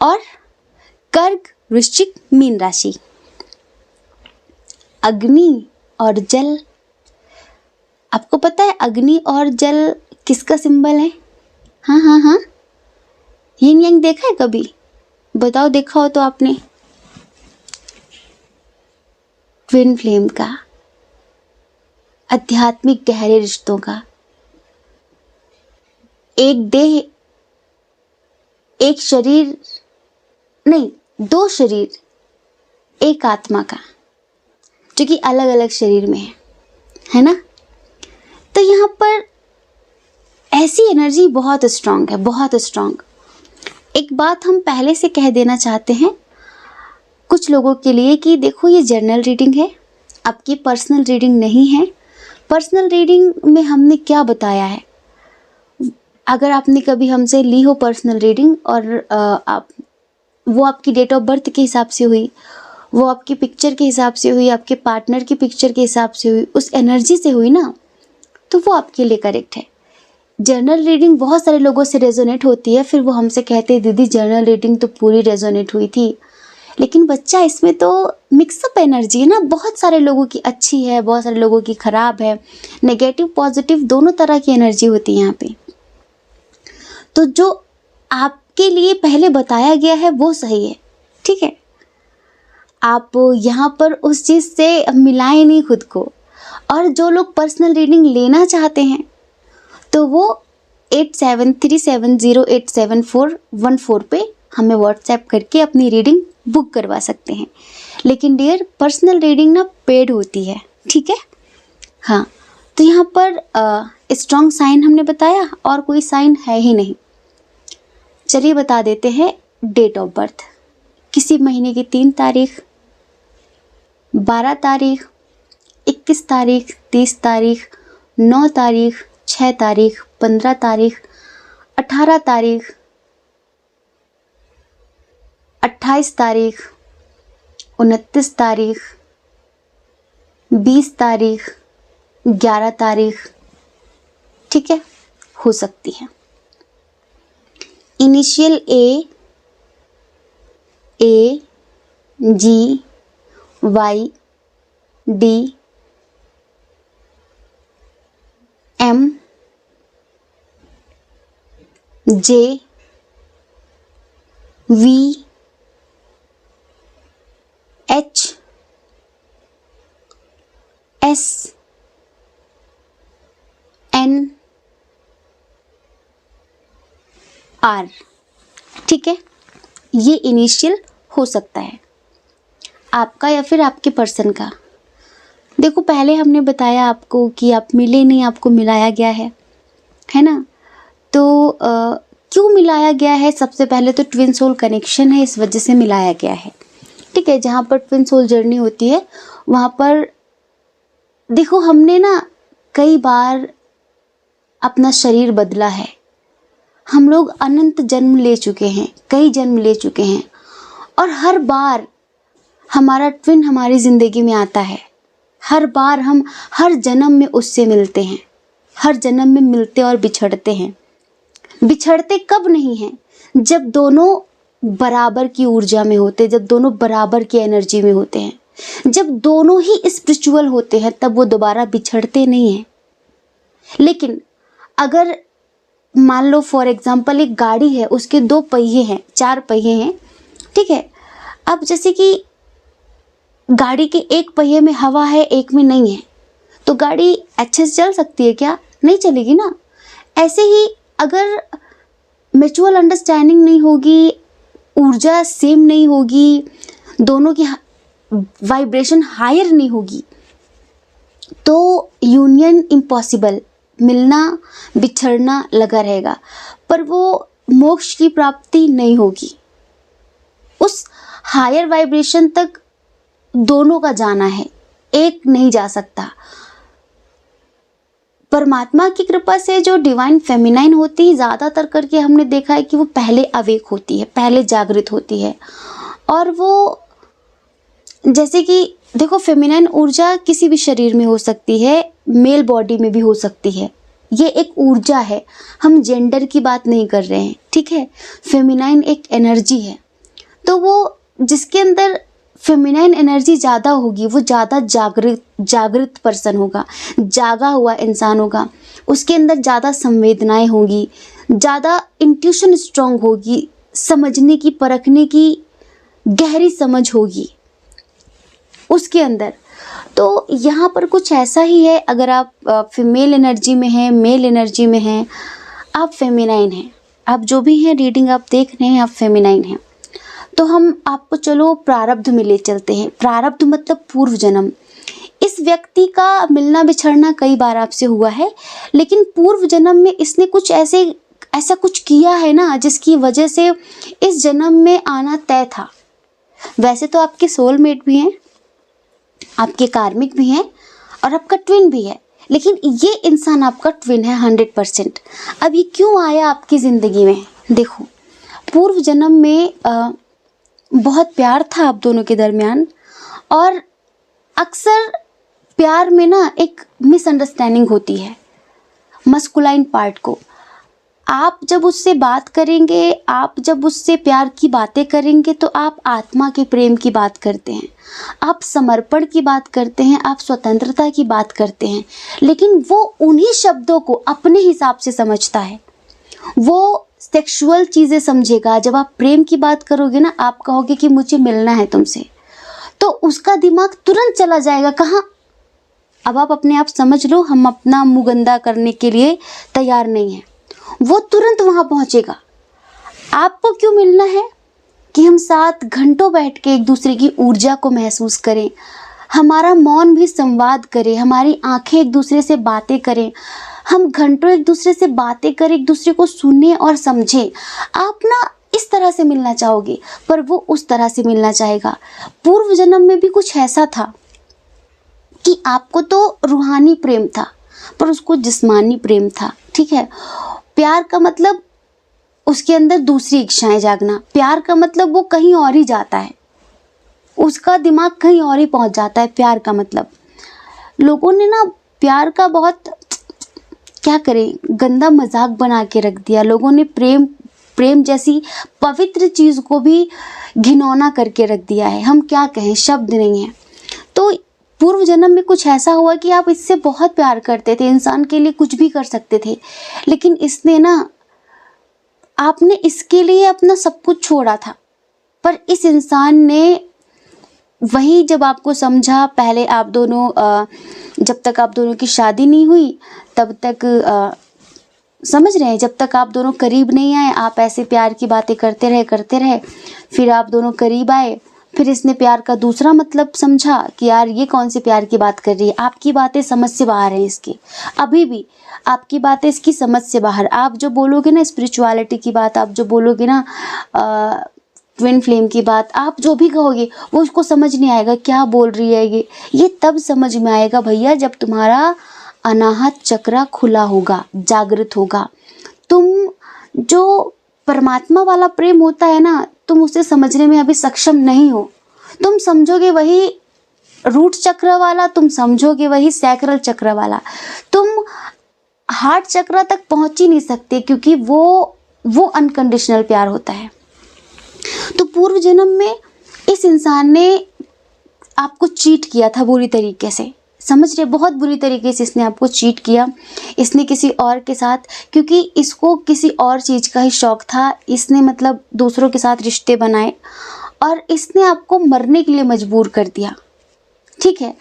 और कर्क वृश्चिक मीन राशि। अग्नि और जल, आपको पता है अग्नि और जल किसका सिंबल है? हाँ हाँ हाँ, यिन यांग देखा है कभी? बताओ, देखा हो तो आपने। ट्विन फ्लेम का, आध्यात्मिक गहरे रिश्तों का, एक देह एक शरीर नहीं, दो शरीर एक आत्मा का, जो कि अलग अलग शरीर में है ना। तो यहाँ पर ऐसी एनर्जी बहुत स्ट्रांग है, बहुत स्ट्रांग। एक बात हम पहले से कह देना चाहते हैं कुछ लोगों के लिए कि देखो, ये जर्नल रीडिंग है, आपकी पर्सनल रीडिंग नहीं है। पर्सनल रीडिंग में हमने क्या बताया है, अगर आपने कभी हमसे ली हो पर्सनल रीडिंग और वो आपकी डेट ऑफ बर्थ के हिसाब से हुई, वो आपकी पिक्चर के हिसाब से हुई, आपके पार्टनर की पिक्चर के हिसाब से हुई, उस एनर्जी से हुई ना, तो वो आपके लिए करेक्ट है। जर्नल रीडिंग बहुत सारे लोगों से रेजोनेट होती है, फिर वो हमसे कहते हैं दीदी जर्नल रीडिंग तो पूरी रेजोनेट हुई थी, लेकिन बच्चा इसमें तो मिक्सअप एनर्जी है ना, बहुत सारे लोगों की अच्छी है, बहुत सारे लोगों की खराब है, नेगेटिव पॉजिटिव दोनों तरह की एनर्जी होती है यहाँ पे। तो जो आपके लिए पहले बताया गया है वो सही है, ठीक है। आप यहाँ पर उस चीज़ से मिलाएं नहीं खुद को। और जो लोग पर्सनल रीडिंग लेना चाहते हैं तो वो 8737087414 पे हमें व्हाट्सएप करके अपनी रीडिंग बुक करवा सकते हैं। लेकिन डियर, पर्सनल रीडिंग ना पेड होती है, ठीक है। हाँ, तो यहाँ पर स्ट्रॉन्ग साइन हमने बताया और कोई साइन है ही नहीं। चलिए बता देते हैं डेट ऑफ बर्थ। किसी महीने की 3 तारीख, 12 तारीख, 21 तारीख, 30 तारीख, 9 तारीख, 6 तारीख, 15 तारीख, 18 तारीख, 28 तारीख, 29 तारीख, 20 तारीख, 11 तारीख, ठीक है, हो सकती है। Initial A G Y D M J V H S N R, ठीक है। ये इनिशियल हो सकता है आपका या फिर आपके पर्सन का। देखो, पहले हमने बताया आपको कि आप मिले नहीं, आपको मिलाया गया है ना। तो क्यों मिलाया गया है? सबसे पहले तो ट्विन सोल कनेक्शन है, इस वजह से मिलाया गया है, ठीक है। जहाँ पर ट्विन सोल जर्नी होती है वहाँ पर देखो, हमने ना कई बार अपना शरीर बदला है। हम लोग अनंत जन्म ले चुके हैं, कई जन्म ले चुके हैं, और हर बार हमारा ट्विन हमारी ज़िंदगी में आता है। हर बार हम हर जन्म में उससे मिलते हैं, हर जन्म में मिलते और बिछड़ते हैं। बिछड़ते कब नहीं हैं? जब दोनों बराबर की ऊर्जा में होते, जब दोनों बराबर की एनर्जी में होते हैं, जब दोनों ही स्पिरिचुअल होते हैं, तब वो दोबारा बिछड़ते नहीं हैं। लेकिन अगर मान लो फॉर एग्जाम्पल एक गाड़ी है, उसके 2 पहिए हैं, 4 पहिए हैं, ठीक है। अब जैसे कि गाड़ी के एक पहिए में हवा है, एक में नहीं है, तो गाड़ी अच्छे से चल सकती है क्या? नहीं चलेगी ना। ऐसे ही अगर म्यूचुअल अंडरस्टैंडिंग नहीं होगी, ऊर्जा सेम नहीं होगी, दोनों की वाइब्रेशन हायर नहीं होगी, तो यूनियन इम्पॉसिबल, मिलना बिछड़ना लगा रहेगा, पर वो मोक्ष की प्राप्ति नहीं होगी। उस हायर वाइब्रेशन तक दोनों का जाना है, एक नहीं जा सकता। परमात्मा की कृपा से जो डिवाइन फेमिनाइन होती है, ज़्यादातर करके हमने देखा है कि वो पहले अवेक होती है, पहले जागृत होती है। और वो जैसे कि देखो, फेमिनाइन ऊर्जा किसी भी शरीर में हो सकती है, मेल बॉडी में भी हो सकती है, ये एक ऊर्जा है, हम जेंडर की बात नहीं कर रहे हैं, ठीक है। फेमिनाइन एक एनर्जी है, तो वो जिसके अंदर फेमिनाइन एनर्जी ज़्यादा होगी वो ज़्यादा जागृत पर्सन होगा, जागा हुआ इंसान होगा, उसके अंदर ज़्यादा संवेदनाएं होंगी, ज़्यादा इंट्यूशन स्ट्रांग होगी, समझने की परखने की गहरी समझ होगी उसके अंदर। तो यहाँ पर कुछ ऐसा ही है, अगर आप फीमेल एनर्जी में हैं, मेल एनर्जी में हैं, आप फेमिनाइन हैं, आप जो भी हैं रीडिंग आप देख रहे हैं आप फेमिनाइन हैं, तो हम आपको चलो प्रारब्ध में ले चलते हैं। प्रारब्ध मतलब पूर्व जन्म। इस व्यक्ति का मिलना बिछड़ना कई बार आपसे हुआ है, लेकिन पूर्व जन्म में इसने कुछ ऐसा कुछ किया है ना जिसकी वजह से इस जन्म में आना तय था। वैसे तो आपके सोलमेट भी हैं, आपके कार्मिक भी हैं और आपका ट्विन भी है, लेकिन ये इंसान आपका ट्विन है 100%। अब ये क्यों आया आपकी ज़िंदगी में? देखो, पूर्व जन्म में बहुत प्यार था आप दोनों के दरमियान, और अक्सर प्यार में ना एक मिसअंडरस्टैंडिंग होती है मस्कुलाइन पार्ट को। आप जब उससे बात करेंगे, आप जब उससे प्यार की बातें करेंगे, तो आप आत्मा के प्रेम की बात करते हैं, आप समर्पण की बात करते हैं, आप स्वतंत्रता की बात करते हैं, लेकिन वो उन्हीं शब्दों को अपने हिसाब से समझता है, वो सेक्सुअल चीज़ें समझेगा। जब आप प्रेम की बात करोगे ना, आप कहोगे कि मुझे मिलना है तुमसे, तो उसका दिमाग तुरंत चला जाएगा कहाँ? अब आप अपने आप समझ लो, हम अपना मुँह गंदा करने के लिए तैयार नहीं हैं। वो तुरंत वहाँ पहुँचेगा। आपको क्यों मिलना है? कि हम 7 घंटों बैठ के एक दूसरे की ऊर्जा को महसूस करें, हमारा मौन भी संवाद करे, हमारी आंखें एक दूसरे से बातें करें, हम घंटों एक दूसरे से बातें करें, एक दूसरे को सुने और समझें। आप ना इस तरह से मिलना चाहोगे, पर वो उस तरह से मिलना चाहेगा। पूर्व जन्म में भी कुछ ऐसा था कि आपको तो रूहानी प्रेम था, पर उसको जिस्मानी प्रेम था, ठीक है। प्यार का मतलब उसके अंदर दूसरी इच्छाएं जागना, प्यार का मतलब वो कहीं और ही जाता है, उसका दिमाग कहीं और ही पहुंच जाता है। प्यार का मतलब लोगों ने ना प्यार का बहुत क्या करें गंदा मजाक बना के रख दिया। लोगों ने प्रेम जैसी पवित्र चीज़ को भी घिनौना करके रख दिया है। हम क्या कहें, शब्द नहीं है। तो पूर्व जन्म में कुछ ऐसा हुआ कि आप इससे बहुत प्यार करते थे, इंसान के लिए कुछ भी कर सकते थे, लेकिन इसने ना, आपने इसके लिए अपना सब कुछ छोड़ा था। पर इस इंसान ने वही जब आपको समझा, पहले आप दोनों जब तक आप दोनों की शादी नहीं हुई तब तक समझ रहे हैं, जब तक आप दोनों करीब नहीं आए, आप ऐसे प्यार की बातें करते रहे, फिर आप दोनों करीब आए, फिर इसने प्यार का दूसरा मतलब समझा कि यार ये कौन से प्यार की बात कर रही है, आपकी बातें समझ से बाहर हैं इसकी, अभी भी आपकी बातें इसकी समझ से बाहर। आप जो बोलोगे ना स्पिरिचुअलिटी की बात, आप जो बोलोगे ना ट्विन फ्लेम की बात, आप जो भी कहोगे वो उसको समझ नहीं आएगा क्या बोल रही है ये तब समझ में आएगा भैया जब तुम्हारा अनाहत चक्र खुला होगा, जागृत होगा। तुम जो परमात्मा वाला प्रेम होता है ना, तुम उसे समझने में अभी सक्षम नहीं हो। तुम समझोगे वही रूट चक्र वाला, तुम समझोगे वही सैक्रल चक्र वाला, तुम हार्ट चक्र तक पहुंच ही नहीं सकते, क्योंकि वो अनकंडीशनल प्यार होता है। तो पूर्व जन्म में इस इंसान ने आपको चीट किया था बुरी तरीके से, समझ रहे, बहुत बुरी तरीके से इसने आपको चीट किया। इसने किसी और के साथ, क्योंकि इसको किसी और चीज़ का ही शौक़ था, इसने मतलब दूसरों के साथ रिश्ते बनाए और इसने आपको मरने के लिए मजबूर कर दिया, ठीक है।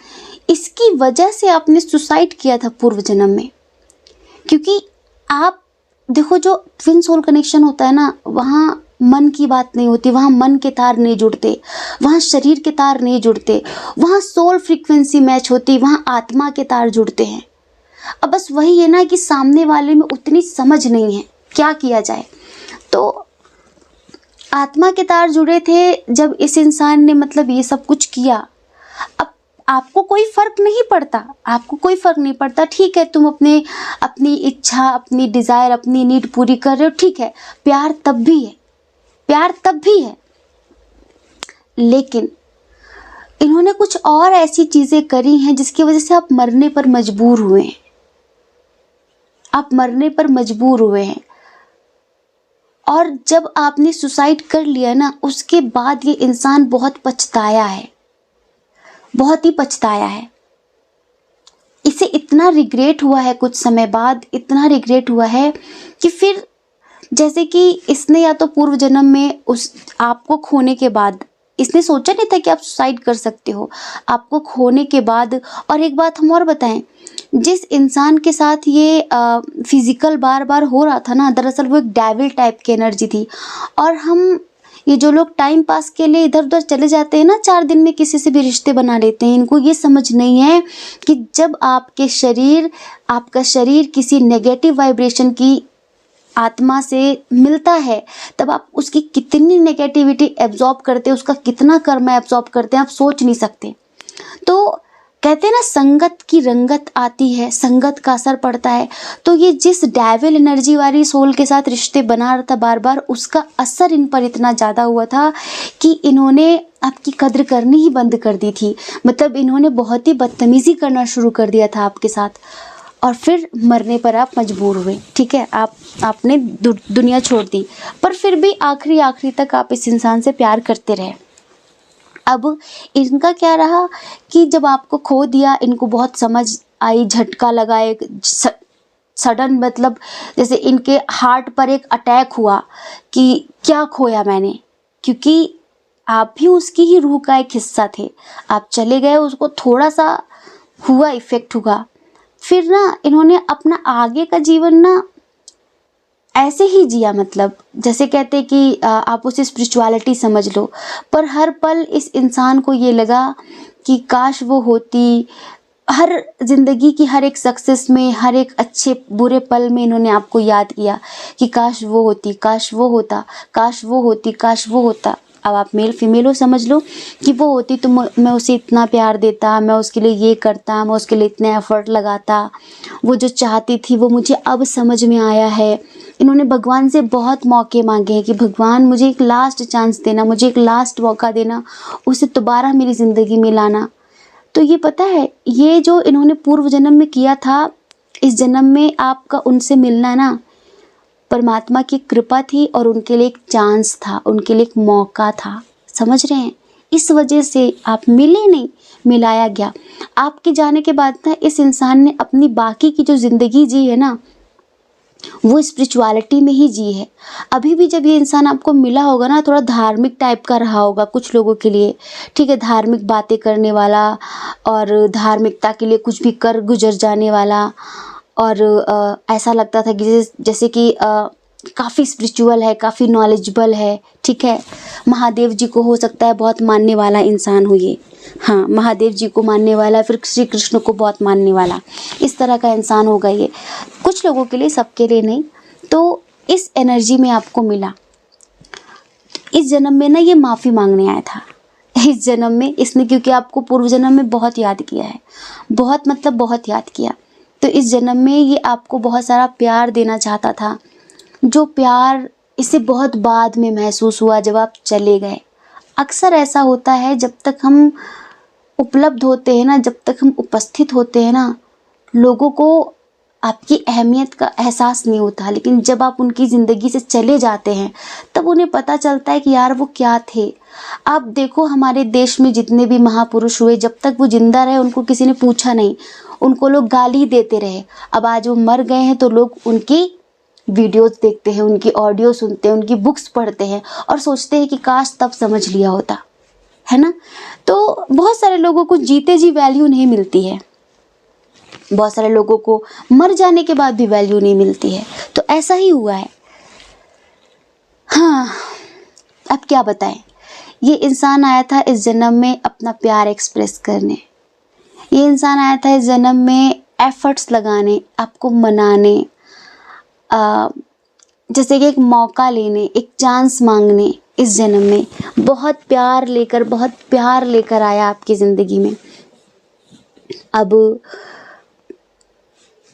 इसकी वजह से आपने सुसाइड किया था पूर्व जन्म में, क्योंकि आप देखो जो ट्विन सोल कनेक्शन होता है ना, वहाँ मन की बात नहीं होती, वहाँ मन के तार नहीं जुड़ते, वहाँ शरीर के तार नहीं जुड़ते, वहाँ सोल फ्रीक्वेंसी मैच होती, वहाँ आत्मा के तार जुड़ते हैं। अब बस वही है ना कि सामने वाले में उतनी समझ नहीं है, क्या किया जाए। तो आत्मा के तार जुड़े थे जब इस इंसान ने मतलब ये सब कुछ किया। अब आपको कोई फ़र्क नहीं पड़ता, आपको कोई फ़र्क नहीं पड़ता, ठीक है, तुम अपनी इच्छा, अपनी डिज़ायर, अपनी नीड पूरी कर रहे हो, ठीक है, प्यार तब भी है, प्यार तब भी है। लेकिन इन्होंने कुछ और ऐसी चीज़ें करी हैं जिसकी वजह से आप मरने पर मजबूर हुए हैं। आप मरने पर मजबूर हुए हैं। और जब आपने सुसाइड कर लिया ना, उसके बाद ये इंसान बहुत पछताया है, बहुत ही पछताया है। इसे इतना रिग्रेट हुआ है, कुछ समय बाद इतना रिग्रेट हुआ है कि फिर जैसे कि इसने या तो पूर्व जन्म में उस आपको खोने के बाद, इसने सोचा नहीं था कि आप सुसाइड कर सकते हो, आपको खोने के बाद। और एक बात हम और बताएं, जिस इंसान के साथ ये फिजिकल बार बार हो रहा था ना, दरअसल वो एक डेविल टाइप की एनर्जी थी। और हम ये जो लोग टाइम पास के लिए इधर उधर चले जाते हैं ना, 4 दिन में किसी से भी रिश्ते बना लेते हैं, इनको ये समझ नहीं है कि जब आपका शरीर किसी नेगेटिव वाइब्रेशन की आत्मा से मिलता है, तब आप उसकी कितनी नेगेटिविटी एब्जॉर्ब करते हैं, उसका कितना कर्म एब्जॉर्ब करते हैं, आप सोच नहीं सकते। तो कहते हैं ना, संगत की रंगत आती है, संगत का असर पड़ता है। तो ये जिस डेविल एनर्जी वाली सोल के साथ रिश्ते बना रहा था बार बार, उसका असर इन पर इतना ज़्यादा हुआ था कि इन्होंने आपकी कद्र करनी ही बंद कर दी थी। मतलब इन्होंने बहुत ही बदतमीज़ी करना शुरू कर दिया था आपके साथ। और फिर मरने पर आप मजबूर हुए, ठीक है, आपने दुनिया छोड़ दी, पर फिर भी आखिरी तक आप इस इंसान से प्यार करते रहे। अब इनका क्या रहा कि जब आपको खो दिया, इनको बहुत समझ आई, झटका लगा, एक सडन, मतलब जैसे इनके हार्ट पर एक अटैक हुआ कि क्या खोया मैंने, क्योंकि आप भी उसकी ही रूह का एक हिस्सा थे। आप चले गए, उसको थोड़ा सा हुआ, इफेक्ट हुआ। फिर ना इन्होंने अपना आगे का जीवन ना ऐसे ही जिया, मतलब जैसे कहते कि आप उसे स्पिरिचुअलिटी समझ लो। पर हर पल इस इंसान को ये लगा कि काश वो होती। हर जिंदगी की हर एक सक्सेस में, हर एक अच्छे बुरे पल में इन्होंने आपको याद किया कि काश वो होती, काश वो होता, काश वो होती, काश वो होता। अब आप मेल फीमेल हो, समझ लो कि वो होती तो मैं उसे इतना प्यार देता, मैं उसके लिए ये करता, मैं उसके लिए इतने एफर्ट लगाता, वो जो चाहती थी वो मुझे अब समझ में आया है। इन्होंने भगवान से बहुत मौके मांगे हैं कि भगवान मुझे एक लास्ट चांस देना, मुझे एक लास्ट मौका देना, उसे दोबारा मेरी ज़िंदगी में लाना। तो ये पता है, ये जो इन्होंने पूर्व जन्म में किया था, इस जन्म में आपका उनसे मिलना ना परमात्मा की कृपा थी और उनके लिए एक चांस था, उनके लिए एक मौका था। समझ रहे हैं? इस वजह से आप मिले नहीं, मिलाया गया। आपके जाने के बाद ना इस इंसान ने अपनी बाकी की जो ज़िंदगी जी है ना, वो स्पिरिचुअलिटी में ही जी है। अभी भी जब ये इंसान आपको मिला होगा ना, थोड़ा धार्मिक टाइप का रहा होगा कुछ लोगों के लिए, ठीक है, धार्मिक बातें करने वाला और धार्मिकता के लिए कुछ भी कर गुजर जाने वाला। और ऐसा लगता था कि जैसे कि काफ़ी स्पिरिचुअल है, काफ़ी नॉलेजेबल है, ठीक है। महादेव जी को हो सकता है बहुत मानने वाला इंसान हो ये, हाँ, महादेव जी को मानने वाला, फिर श्री कृष्ण को बहुत मानने वाला, इस तरह का इंसान होगा ये। कुछ लोगों के लिए, सबके लिए नहीं। तो इस एनर्जी में आपको मिला। इस जन्म में ना ये माफ़ी मांगने आया था। इस जन्म में इसने, क्योंकि आपको पूर्व जन्म में बहुत याद किया है, बहुत मतलब बहुत याद किया, तो इस जन्म में ये आपको बहुत सारा प्यार देना चाहता था, जो प्यार इसे बहुत बाद में महसूस हुआ जब आप चले गए। अक्सर ऐसा होता है, जब तक हम उपलब्ध होते हैं ना, जब तक हम उपस्थित होते हैं ना, लोगों को आपकी अहमियत का एहसास नहीं होता, लेकिन जब आप उनकी ज़िंदगी से चले जाते हैं तब उन्हें पता चलता है कि यार वो क्या थे। आप देखो, हमारे देश में जितने भी महापुरुष हुए, जब तक वो जिंदा रहे उनको किसी ने पूछा नहीं, उनको लोग गाली देते रहे। अब आज वो मर गए हैं तो लोग उनकी वीडियोस देखते हैं, उनकी ऑडियो सुनते हैं, उनकी बुक्स पढ़ते हैं और सोचते हैं कि काश तब समझ लिया होता, है ना। तो बहुत सारे लोगों को जीते जी वैल्यू नहीं मिलती है, बहुत सारे लोगों को मर जाने के बाद भी वैल्यू नहीं मिलती है। तो ऐसा ही हुआ है। हाँ, अब क्या बताएं। ये इंसान आया था इस जन्म में अपना प्यार एक्सप्रेस करने। ये इंसान आया था इस जन्म में एफर्ट्स लगाने, आपको मनाने, जैसे कि एक मौका लेने, एक चांस मांगने। इस जन्म में बहुत प्यार लेकर आया आपकी ज़िंदगी में। अब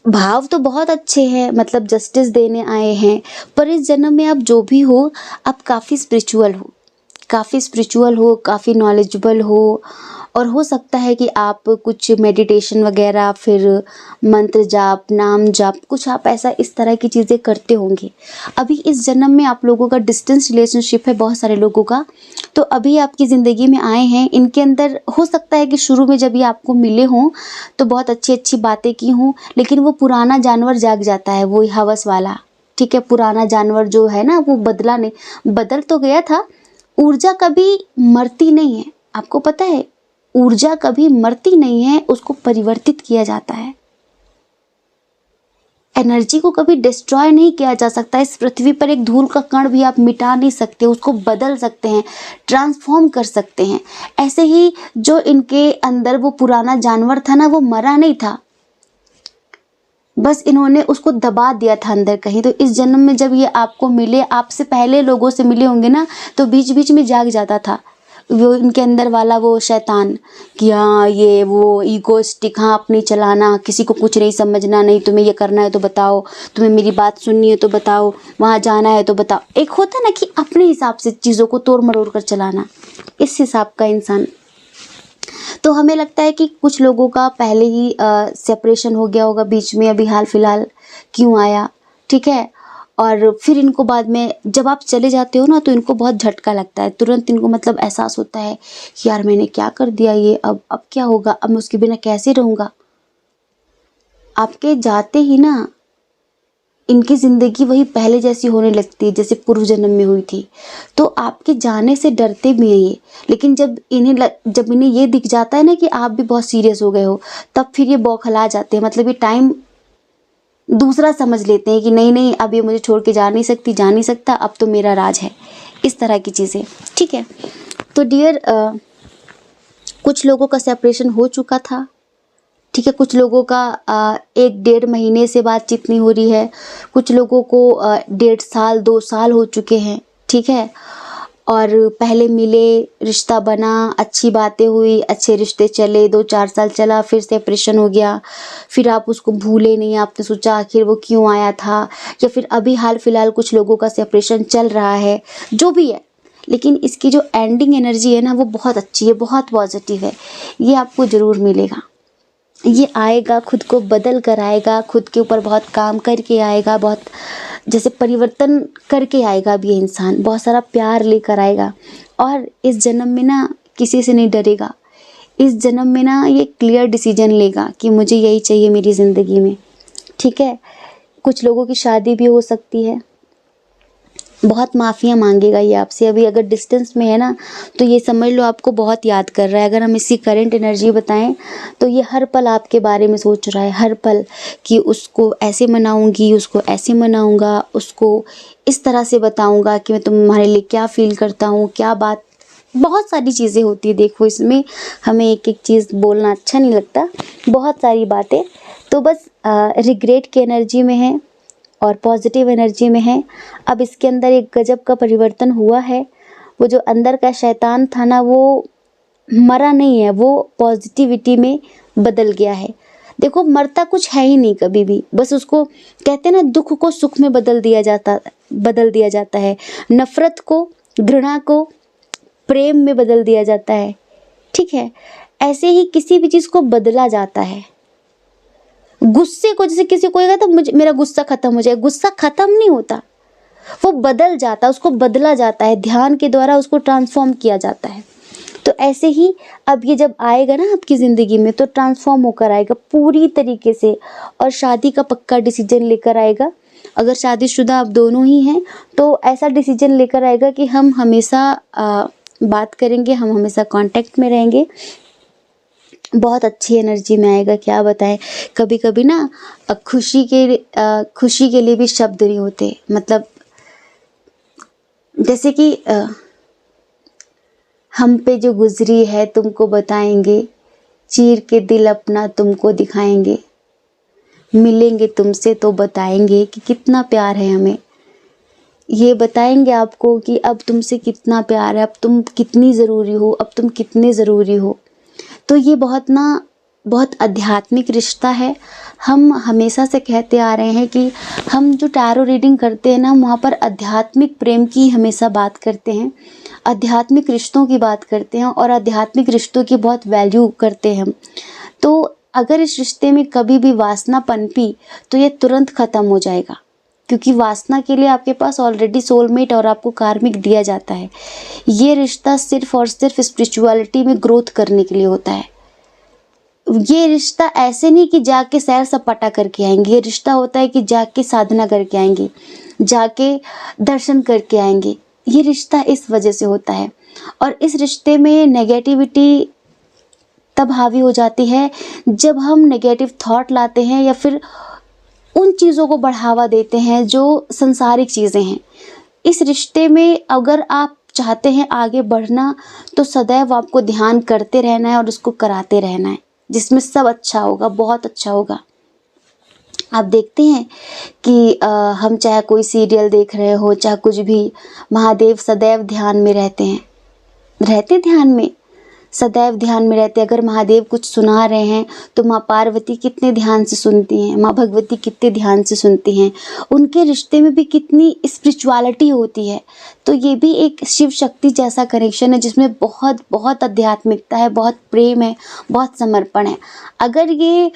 भाव तो बहुत अच्छे हैं, मतलब जस्टिस देने आए हैं, पर इस जन्म में आप जो भी हो, आप काफ़ी स्पिरिचुअल हो, काफ़ी नॉलेजेबल हो और हो सकता है कि आप कुछ मेडिटेशन वगैरह, फिर मंत्र जाप, नाम जाप, कुछ आप ऐसा इस तरह की चीज़ें करते होंगे। अभी इस जन्म में आप लोगों का डिस्टेंस रिलेशनशिप है बहुत सारे लोगों का, तो अभी आपकी ज़िंदगी में आए हैं। इनके अंदर हो सकता है कि शुरू में जब ये आपको मिले हों तो बहुत अच्छी अच्छी बातें की हों, लेकिन वो पुराना जानवर जाग जाता है, वो हवस वाला। ठीक है, पुराना जानवर जो है ना वो बदला नहीं, बदल तो गया था। ऊर्जा कभी मरती नहीं है, आपको पता है, ऊर्जा कभी मरती नहीं है, उसको परिवर्तित किया जाता है। एनर्जी को कभी डिस्ट्रॉय नहीं किया जा सकता। इस पृथ्वी पर एक धूल का कण भी आप मिटा नहीं सकते, उसको बदल सकते हैं, ट्रांसफॉर्म कर सकते हैं। ऐसे ही जो इनके अंदर वो पुराना जानवर था ना, वो मरा नहीं था, बस इन्होंने उसको दबा दिया था अंदर कहीं। तो इस जन्म में जब ये आपको मिले, आपसे पहले लोगों से मिले होंगे ना, तो बीच बीच में जाग जाता था वो इनके अंदर वाला वो शैतान कि हाँ ये वो ईगोइस्टिक, हाँ अपनी चलाना, किसी को कुछ नहीं समझना, नहीं तुम्हें ये करना है तो बताओ, तुम्हें मेरी बात सुननी है तो बताओ, वहाँ जाना है तो बताओ। एक होता ना कि अपने हिसाब से चीज़ों को तोड़ मरोड़ कर चलाना, इस हिसाब का इंसान। तो हमें लगता है कि कुछ लोगों का पहले ही सेपरेशन हो गया होगा बीच में, अभी हाल फिलहाल क्यों आया, ठीक है। और फिर इनको बाद में जब आप चले जाते हो ना तो इनको बहुत झटका लगता है, तुरंत इनको मतलब एहसास होता है कि यार मैंने क्या कर दिया, ये अब क्या होगा, अब मैं उसके बिना कैसे रहूँगा। आपके जाते ही ना इनकी ज़िंदगी वही पहले जैसी होने लगती है जैसे पूर्व जन्म में हुई थी। तो आपके जाने से डरते भी हैं ये, लेकिन जब इन्हें ये दिख जाता है ना कि आप भी बहुत सीरियस हो गए हो, तब फिर ये बौखला जाते हैं। मतलब ये टाइम दूसरा समझ लेते हैं कि नहीं नहीं, अब ये मुझे छोड़ के जा नहीं सकता, अब तो मेरा राज है, इस तरह की चीज़ें, ठीक है। तो डियर, कुछ लोगों का सेपरेशन हो चुका था, ठीक है। कुछ लोगों का 1-1.5 महीने से बातचीत नहीं हो रही है, कुछ लोगों को 1.5 साल 2 साल हो चुके हैं, ठीक है। और पहले मिले, रिश्ता बना, अच्छी बातें हुई, अच्छे रिश्ते चले, 2-4 साल चला, फिर सेपरेशन हो गया, फिर आप उसको भूले नहीं, आपने सोचा आखिर वो क्यों आया था, या फिर अभी हाल फिलहाल कुछ लोगों का सेपरेशन चल रहा है, जो भी है। लेकिन इसकी जो एंडिंग एनर्जी है ना वो बहुत अच्छी है, बहुत पॉजिटिव है, ये आपको ज़रूर मिलेगा। ये आएगा, खुद को बदल कर आएगा, खुद के ऊपर बहुत काम करके आएगा, बहुत जैसे परिवर्तन करके आएगा। अब ये इंसान बहुत सारा प्यार लेकर आएगा, और इस जन्म में ना किसी से नहीं डरेगा। इस जन्म में ना ये क्लियर डिसीजन लेगा कि मुझे यही चाहिए मेरी ज़िंदगी में, ठीक है। कुछ लोगों की शादी भी हो सकती है, बहुत माफ़ियाँ मांगेगा ये आपसे। अभी अगर डिस्टेंस में है ना तो ये समझ लो आपको बहुत याद कर रहा है। अगर हम इसकी करंट एनर्जी बताएं तो ये हर पल आपके बारे में सोच रहा है, हर पल कि उसको ऐसे मनाऊंगी, उसको ऐसे मनाऊंगा, उसको इस तरह से बताऊंगा कि मैं तुम्हारे लिए क्या फील करता हूँ, क्या बात, बहुत सारी चीज़ें होती है। देखो इसमें हमें एक एक चीज़ बोलना अच्छा नहीं लगता, बहुत सारी बातें। तो बस रिग्रेट की एनर्जी में है और पॉजिटिव एनर्जी में है। अब इसके अंदर एक गजब का परिवर्तन हुआ है। वो जो अंदर का शैतान था ना वो मरा नहीं है, वो पॉजिटिविटी में बदल गया है। देखो मरता कुछ है ही नहीं कभी भी, बस उसको कहते हैं ना दुख को सुख में बदल दिया जाता है, नफ़रत को, घृणा को प्रेम में बदल दिया जाता है, ठीक है। ऐसे ही किसी भी चीज़ को बदला जाता है। गुस्से को, जैसे किसी को कहेगा तो मेरा गुस्सा खत्म हो जाए, गुस्सा खत्म नहीं होता, वो बदल जाता है, उसको बदला जाता है, ध्यान के द्वारा उसको ट्रांसफॉर्म किया जाता है। तो ऐसे ही अब ये जब आएगा ना आपकी ज़िंदगी में तो ट्रांसफॉर्म होकर आएगा पूरी तरीके से, और शादी का पक्का डिसीजन लेकर आएगा। अगर शादीशुदा आप दोनों ही हैं तो ऐसा डिसीजन लेकर आएगा कि हम हमेशा बात करेंगे, हम हमेशा कांटेक्ट में रहेंगे। बहुत अच्छी एनर्जी में आएगा, क्या बताएं। कभी कभी ना खुशी के लिए भी शब्द नहीं होते। मतलब जैसे कि हम पे जो गुजरी है तुमको बताएंगे, चीर के दिल अपना तुमको दिखाएंगे, मिलेंगे तुमसे तो बताएंगे कि कितना प्यार है हमें। ये बताएंगे आपको कि अब तुमसे कितना प्यार है, अब तुम कितनी ज़रूरी हो, अब तुम कितने ज़रूरी हो। तो ये बहुत आध्यात्मिक रिश्ता है। हम हमेशा से कहते आ रहे हैं कि हम जो टैरो रीडिंग करते हैं ना वहाँ पर आध्यात्मिक प्रेम की हमेशा बात करते हैं। आध्यात्मिक रिश्तों की बात करते हैं और आध्यात्मिक रिश्तों की बहुत वैल्यू करते हैं हम, तो अगर इस रिश्ते में कभी भी वासना पनपी तो ये तुरंत ख़त्म हो जाएगा, क्योंकि वासना के लिए आपके पास ऑलरेडी सोलमेट और आपको कार्मिक दिया जाता है। ये रिश्ता सिर्फ और सिर्फ स्पिरिचुअलिटी में ग्रोथ करने के लिए होता है। ये रिश्ता ऐसे नहीं कि जाके सैर सपाटा करके आएंगे, ये रिश्ता होता है कि जाके साधना करके आएंगे, जाके दर्शन करके आएंगे। ये रिश्ता इस वजह से होता है। और इस रिश्ते में नेगेटिविटी तब हावी हो जाती है जब हम नेगेटिव थॉट लाते हैं या फिर उन चीज़ों को बढ़ावा देते हैं जो संसारिक चीज़ें हैं। इस रिश्ते में अगर आप चाहते हैं आगे बढ़ना तो सदैव आपको ध्यान करते रहना है और उसको कराते रहना है, जिसमें सब अच्छा होगा, बहुत अच्छा होगा। आप देखते हैं कि हम चाहे कोई सीरियल देख रहे हो, चाहे कुछ भी, महादेव सदैव ध्यान में रहते हैं, रहते ध्यान में, सदैव ध्यान में रहते। अगर महादेव कुछ सुना रहे हैं तो माँ पार्वती कितने ध्यान से सुनती हैं, माँ भगवती कितने ध्यान से सुनती हैं। उनके रिश्ते में भी कितनी स्पिरिचुअलिटी होती है। तो ये भी एक शिव शक्ति जैसा कनेक्शन है जिसमें बहुत बहुत आध्यात्मिकता है, बहुत प्रेम है, बहुत समर्पण है। अगर ये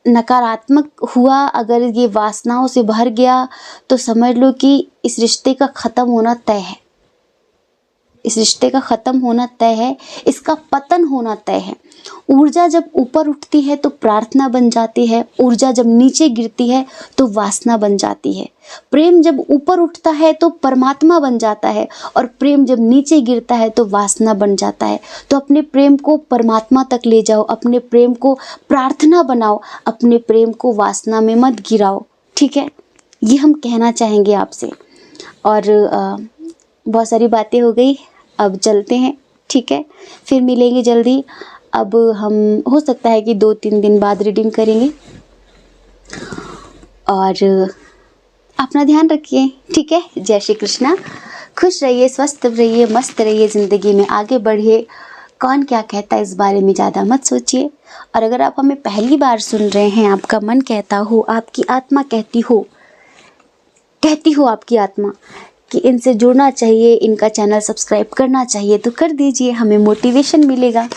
नकारात्मक हुआ, अगर ये वासनाओं से भर गया तो समझ लो कि इस रिश्ते का ख़त्म होना तय है। इस रिश्ते का ख़त्म होना तय है, इसका पतन होना तय है। ऊर्जा जब ऊपर उठती है तो प्रार्थना बन जाती है, ऊर्जा जब नीचे गिरती है तो वासना बन जाती है। प्रेम जब ऊपर उठता है तो परमात्मा बन जाता है और प्रेम जब नीचे गिरता है तो वासना बन जाता है। तो अपने प्रेम को परमात्मा तक ले जाओ, अपने प्रेम को प्रार्थना बनाओ, अपने प्रेम को वासना में मत गिराओ, ठीक है। ये हम कहना चाहेंगे आपसे। और बहुत सारी बातें हो गई, अब चलते हैं, ठीक है। फिर मिलेंगे जल्दी। अब हम हो सकता है कि 2-3 दिन बाद रीडिंग करेंगे। और अपना ध्यान रखिए, ठीक है। जय श्री कृष्णा। खुश रहिए, स्वस्थ रहिए, मस्त रहिए, ज़िंदगी में आगे बढ़िए। कौन क्या कहता है इस बारे में ज़्यादा मत सोचिए। और अगर आप हमें पहली बार सुन रहे हैं, आपका मन कहता हो, आपकी आत्मा कहती हो आपकी आत्मा कि इनसे जुड़ना चाहिए, इनका चैनल सब्सक्राइब करना चाहिए, तो कर दीजिए। हमें मोटिवेशन मिलेगा,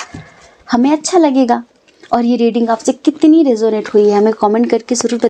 हमें अच्छा लगेगा। और ये रीडिंग आपसे कितनी रेजोनेट हुई है हमें कमेंट करके ज़रूर